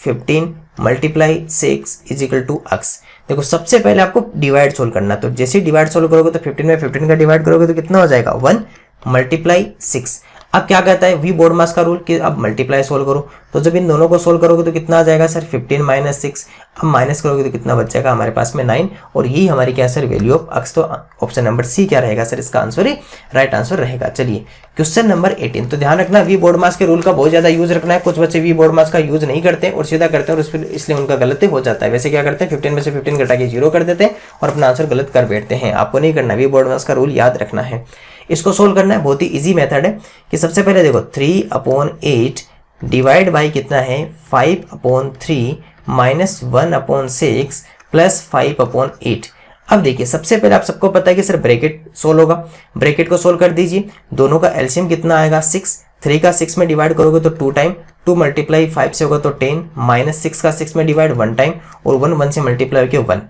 15 × 6 = x। देखो सबसे पहले आपको डिवाइड सोल्व करना, तो जैसे डिवाइड सोल्व करोगे तो 15 में 15 का डिवाइड करोगे तो कितना हो जाएगा 1 × 6। अब क्या कहता है वी बोर्डमास का रूल कि अब मल्टीप्लाई सोल्व करो, तो जब इन दोनों को सोल्व करोगे तो कितना आ जाएगा सर 15 - 6। अब माइनस करोगे तो कितना बच जाएगा हमारे पास में 9 और यही हमारी क्या सर वैल्यू ऑफ x। तो ऑप्शन नंबर सी क्या रहेगा सर, इसका आंसर ही राइट आंसर रहेगा। चलिए क्वेश्चन नंबर 18। तो ध्यान रखना वी बोर्डमास के रूल का बहुत ज्यादा यूज रखना है। कुछ बच्चे वी बोर्डमास का यूज नहीं करते और सीधा करते हैं और इसलिए उनका गलत हो जाता है। वैसे क्या करते हैं 15 में से 15 घटा के 0 कर देते हैं और अपना आंसर गलत कर बैठते हैं। आपको नहीं करना, वी बोर्डमास का रूल याद रखना है। इसको सोल्व करना है, बहुत ही इजी मेथड है कि सबसे पहले देखो 3/8 डिवाइड बाई कितना है 5/3 - 1/6 + 5/8। अब देखिए सबसे पहले आप सबको पता है कि सर ब्रैकेट सोल्व होगा, ब्रैकेट को सोल्व कर दीजिए। दोनों का एलसीएम कितना आएगा 6, 3 का 6 में डिवाइड करोगे तो 2 टाइम, 2 × 5 से होगा तो 10, -6 का 6 में डिवाइड 1 टाइम और 1 से मल्टीप्लाई होकर 1।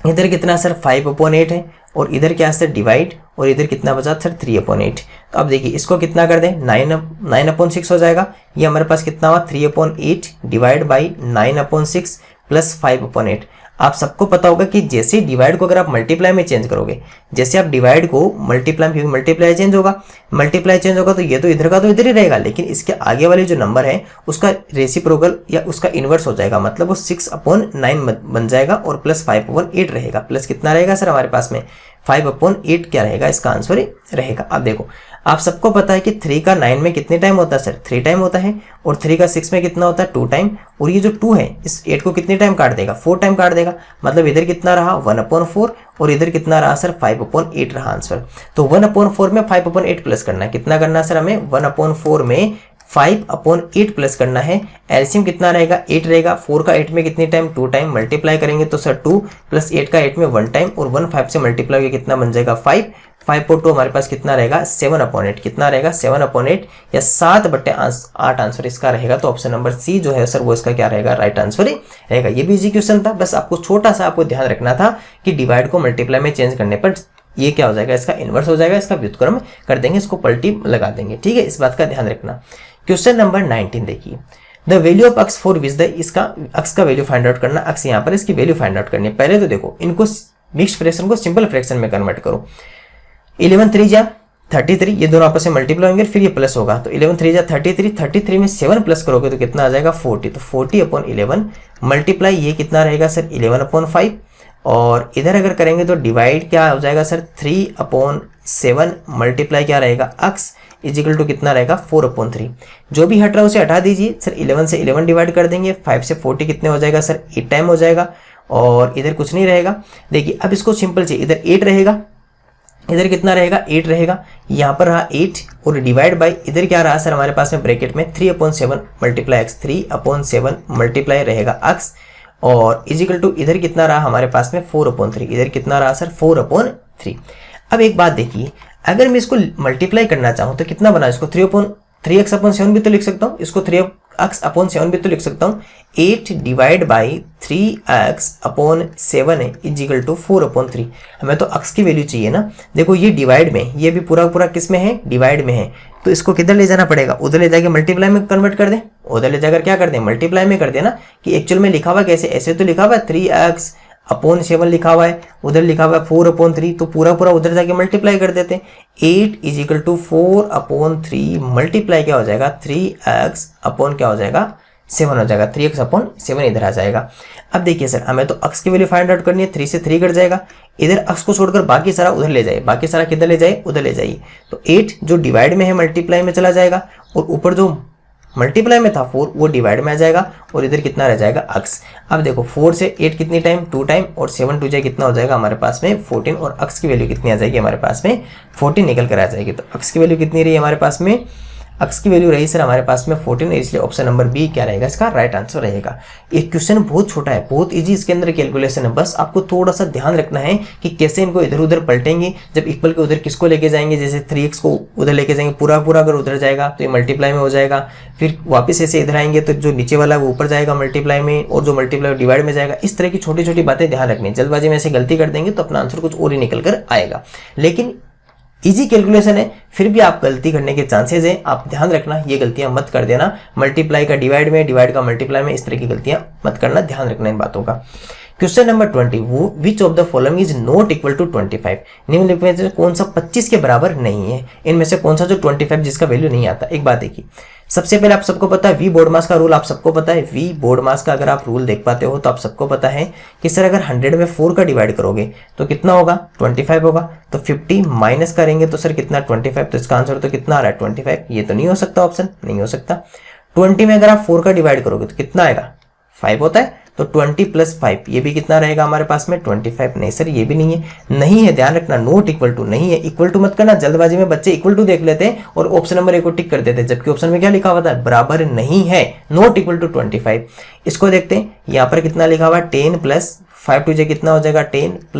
इधर कितना सर 5/8 है और इधर क्या है सर डिवाइड और इधर कितना बचा सर 3/8। तो अब देखिए इसको कितना कर दें 9/6 हो जाएगा। ये हमारे पास कितना हुआ 3/8 डिवाइड बाई 9/6 + 5/8। आप सबको पता होगा कि जैसे डिवाइड को अगर आप मल्टीप्लाई में चेंज करोगे, जैसे आप डिवाइड को मल्टीप्लाई में, क्योंकि मल्टीप्लाई चेंज होगा, मल्टीप्लाई चेंज होगा तो ये तो इधर का तो इधर ही रहेगा, लेकिन इसके आगे वाले जो नंबर है उसका रेसिप्रोकल या उसका इनवर्स हो जाएगा, मतलब वो 6/9 बन जाएगा और + 5/8 रहेगा। प्लस कितना रहेगा सर हमारे पास में 5/8 क्या रहेगा, इसका आंसर रहेगा। अब देखो आप सबको पता है कि 3 का 9 में कितने टाइम होता है सर 3 टाइम होता है और 3 का 6 में कितना होता है 2 टाइम और ये जो 2 है इस 8 को कितने टाइम काट देगा 4 टाइम काट देगा। मतलब इधर कितना रहा 1/4 और इधर कितना रहा सर 5/8 रहा आंसर। तो 1/4 में 5/8 प्लस करना है, कितना करना है सर हमें 1/4 में 5/8 प्लस करना है। एलसीएम कितना रहेगा 8 रहेगा, 4 का 8 में कितने टाइम 2 टाइम, मल्टीप्लाई करेंगे तो सर 2 + 8 का 8 में 1 टाइम और 1 5 से मल्टीप्लाई करके कितना बन जाएगा 5 5/2 हमारे पास कितना रहेगा 7/8, कितना रहेगा 7/8 या 7/8 आंसर इसका रहेगा। तो ऑप्शन नंबर सी जो है सर वो इसका क्या रहेगा राइट आंसर ही रहेगा। ये भी इजी क्वेश्चन था, बस आपको छोटा सा आपको ध्यान रखना था कि डिवाइड को मल्टीप्लाई में चेंज करने पर ये क्या हो जाएगा इसका इनवर्स हो जाएगा, इसका व्युत्क्रम कर देंगे, इसको पलटी लगा देंगे। ठीक है, इस बात का ध्यान रखना। क्वेश्चन नंबर 19 देखिए the value of x for which the, इसका x का वैल्यू फाइंड आउट करना, x यहाँ पर इसकी वैल्यू फाइंड आउट करनी है। पहले तो देखो इनको मिक्स्ड फ्रैक्शन को सिंपल फ्रैक्शन में कन्वर्ट करो। 11 3 जा 33, ये दोनों आपस में मल्टीप्लाई होंगे फिर ये प्लस होगा, तो 11 3 जा 33, 33 में 7 प्लस करोगे तो कितना आ जाएगा 40, तो 40/11 मल्टीप्लाई ये कितना रहेगा सर 11/5 और इधर अगर करेंगे तो डिवाइड क्या हो जाएगा सर 3/7 मल्टीप्लाई क्या रहेगा x इजिकल टू कितना रहेगा 4/3। जो भी हट रहा है उसे हटा दीजिए सर, 11 से 11 डिवाइड कर देंगे, 5 से 40 कितने हो जाएगा सर 8 टाइम हो जाएगा और इधर कुछ नहीं रहेगा। देखिए अब इसको सिंपल चाहिए, इधर 8 रहेगा, इधर कितना रहेगा 8 रहेगा, यहाँ पर रहा 8 और डिवाइड बाई इधर क्या रहा सर हमारे पास में ब्रैकेट में 3/7 मल्टीप्लाई x, 3/7 मल्टीप्लाई रहेगा x और इजिकल टू इधर कितना रहा हमारे पास में 4/3, इधर कितना रहा सर 4/3। अब एक बात देखिए, अगर मैं इसको मल्टीप्लाई करना चाहूँ तो कितना बना, इसको 3x/7 भी तो लिख सकता हूँ, इसको 3x/7 भी तो लिख सकता हूँ। 8 डिवाइड बाई 3x/7 है इजिकल टू 4/3। हमें तो x की वैल्यू चाहिए ना। देखो ये डिवाइड में, ये भी पूरा पूरा किस में है, डिवाइड में है, तो इसको किधर ले जाना पड़ेगा, उधर ले जाके मल्टीप्लाई में कन्वर्ट कर दें, उधर ले जाकर क्या कर दें, मल्टीप्लाई में कर देना। कि एक्चुअल में लिखा हुआ कैसे, ऐसे तो लिखा हुआ है 3x/7 लिखा हुआ है, उधर लिखा हुआ है 4/3, तो पूरा पूरा उधर जाके मल्टीप्लाई कर देते हैं। 8 इजिकल टू 4/3 मल्टीप्लाई क्या हो जाएगा, 3x/ क्या हो जाएगा 7 हो जाएगा, 3x/7 इधर आ जाएगा। अब देखिए सर, हमें तो x की वैल्यू फाइंड आउट करनी है, 3 से 3 कट जाएगा, इधर x को छोड़कर बाकी सारा उधर ले जाइए, बाकी सारा किधर ले जाइए, उधर ले जाइए। तो 8 जो डिवाइड में है मल्टीप्लाई में चला जाएगा, और ऊपर जो मल्टीप्लाई में था 4 वो डिवाइड में आ जाएगा, और इधर कितना रह जाएगा x। अब देखो 4 से 8 कितनी टाइम, 2 टाइम, और 7 2 जाए कितना हो जाएगा हमारे पास में 14, और x की वैल्यू कितनी आ जाएगी हमारे पास में 14 निकल कर आ जाएगी। तो x की वैल्यू कितनी रही हमारे पास में, x की वैल्यू रही सर हमारे पास में 14, इसलिए ऑप्शन नंबर बी क्या रहेगा, इसका राइट आंसर रहेगा। एक क्वेश्चन बहुत छोटा है, बहुत इजी इसके अंदर कैलकुलेशन है, बस आपको थोड़ा सा ध्यान रखना है कि कैसे इनको इधर उधर पलटेंगे। जब इक्वल के उधर किसको लेके जाएंगे, जैसे 3x को उधर लेके जाएंगे, पूरा पूरा अगर उधर जाएगा तो ये मल्टीप्लाई में हो जाएगा, फिर वापस ऐसे इधर आएंगे तो जो नीचे वाला है वो ऊपर जाएगा मल्टीप्लाई में, और जो मल्टीप्लाई डिवाइड में जाएगा। इस तरह की छोटी छोटी बातें ध्यान रखनी, जल्दबाजी में ऐसे गलती कर देंगे तो अपना आंसर कुछ और ही निकल कर आएगा। लेकिन इजी कैलकुलेशन है, फिर भी आप गलती करने के चांसेस हैं, आप ध्यान रखना, ये गलतियां मत कर देना। मल्टीप्लाई का डिवाइड में, डिवाइड का मल्टीप्लाई में, इस तरह की गलतियां मत करना, ध्यान रखना इन बातों का। Question number 20, which of the following is not equal to 25। निम्नलिखित में से कौन सा 25 के बराबर नहीं है, इनमें से कौन सा जो 25 जिसका वैल्यू नहीं आता। एक बात देखिए, सबसे पहले आप सबको पता है वी बोर्ड मास का रूल, आप सबको पता है वी बोर्ड मास का अगर आप रूल देख पाते हो तो आप सबको पता है कि सर अगर 100 में 4 का डिवाइड करोगे तो कितना होगा, 25 होगा। तो 50 माइनस करेंगे तो सर कितना 25, तो इसका आंसर तो कितना आ रहा है 25। ये तो नहीं हो सकता, ऑप्शन नहीं हो सकता। 20 में अगर आप 4 का डिवाइड करोगे तो कितना आएगा, 5 होता है, तो 20 + 5 ये भी कितना रहेगा हमारे पास में 25। नहीं सर ये भी नहीं है, नहीं है, ध्यान रखना, नॉट इक्वल टू नहीं है। इक्वल टू मत करना, जल्दबाजी में बच्चे इक्वल टू देख लेते हैं और ऑप्शन नंबर 1 को टिक कर देते हैं, जबकि ऑप्शन में क्या लिखा हुआ था, बराबर नहीं है, नॉट इक्वल टू 25। इसको देखते हैं, यहाँ पर कितना लिखा हुआ 10 + 5 2 कितना हो जाएगा 10 +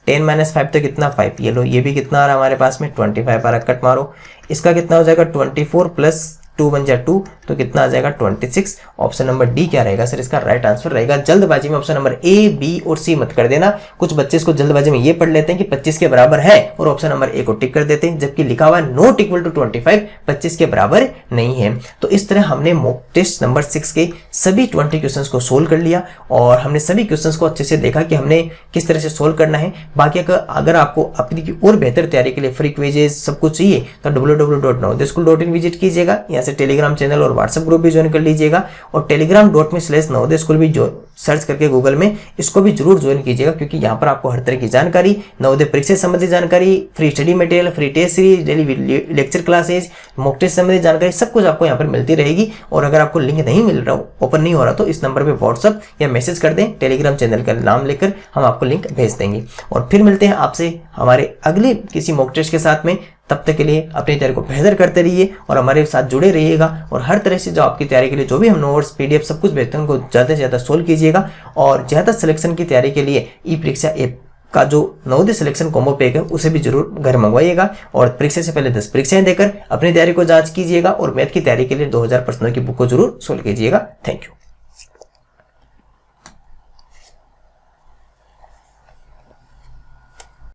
10 - 5 तो कितना 5। ये लो, ये भी कितना आ रहा है हमारे पास में 25 आ रहा, कट मारो। इसका कितना हो जाएगा 24 + 2 बन जाए 2 तो कितना आ जाएगा 26। ऑप्शन नंबर डी क्या रहेगा सर, इसका राइट आंसर रहेगा। जल्दबाजी में ऑप्शन नंबर ए, बी और सी मत कर देना। कुछ बच्चे इसको जल्दबाजी में ये पढ़ लेते हैं कि 25 के बराबर है और ऑप्शन नंबर ए को टिक कर देते हैं, जबकि लिखा हुआ है नॉट इक्वल टू 25, 25 के बराबर नहीं है। तो इस तरह हमने मॉक टेस्ट नंबर 6 के सभी 20 क्वेश्चंस को सोल्व कर लिया और हमने सभी क्वेश्चंस को अच्छे से देखा कि हमने किस तरह से सोल्व करना है। बाकी अगर आपको अपनी और बेहतर तैयारी के लिए फ्री क्विजेस सब कुछ चाहिए तो www.navodayaschool.in विजिट कीजिएगा। यहाँ से टेलीग्राम चैनल और व्हाट्सएप ग्रुप भी ज्वाइन कर लीजिएगा और telegram.me/navodaya भी जो सर्च करके गूगल में इसको भी जरूर ज्वाइन कीजिएगा, क्योंकि यहाँ पर आपको हर तरह की जानकारी, नवोदय परीक्षा संबंधी जानकारी, free study material, free test series, daily lecture classes, mock test संबंधी जानकारी सब कुछ आपको यहाँ पर मिलती रहेगी। और अगर आपको लिंक नहीं मिल रहा, ओपन नहीं हो रहा, तो इस नंबर पर व्हाट्सएप या मैसेज कर दें, टेलीग्राम चैनल का नाम लेकर हम आपको लिंक भेज देंगे। और फिर मिलते हैं आपसे हमारे अगले किसी मॉक टेस्ट के साथ में। तब तक के लिए अपनी तैयारी को बेहतर करते रहिए और हमारे साथ जुड़े रहिएगा और हर तरह से जो आपकी तैयारी के लिए जो भी हम नोट्स, पीडीएफ सब कुछ भेजते हैं उनको ज़्यादा से ज़्यादा सोल्व कीजिएगा। और ज़्यादा सिलेक्शन की तैयारी के लिए ई परीक्षा ऐप का जो नवोदय सिलेक्शन कॉम्बो पैक है उसे भी जरूर घर मंगवाइएगा और परीक्षा से पहले 10 परीक्षाएं देकर अपनी तैयारी को जांच कीजिएगा और मैथ की तैयारी के लिए 2000 प्रश्नों की बुक को जरूर सोल्व कीजिएगा। Thank you.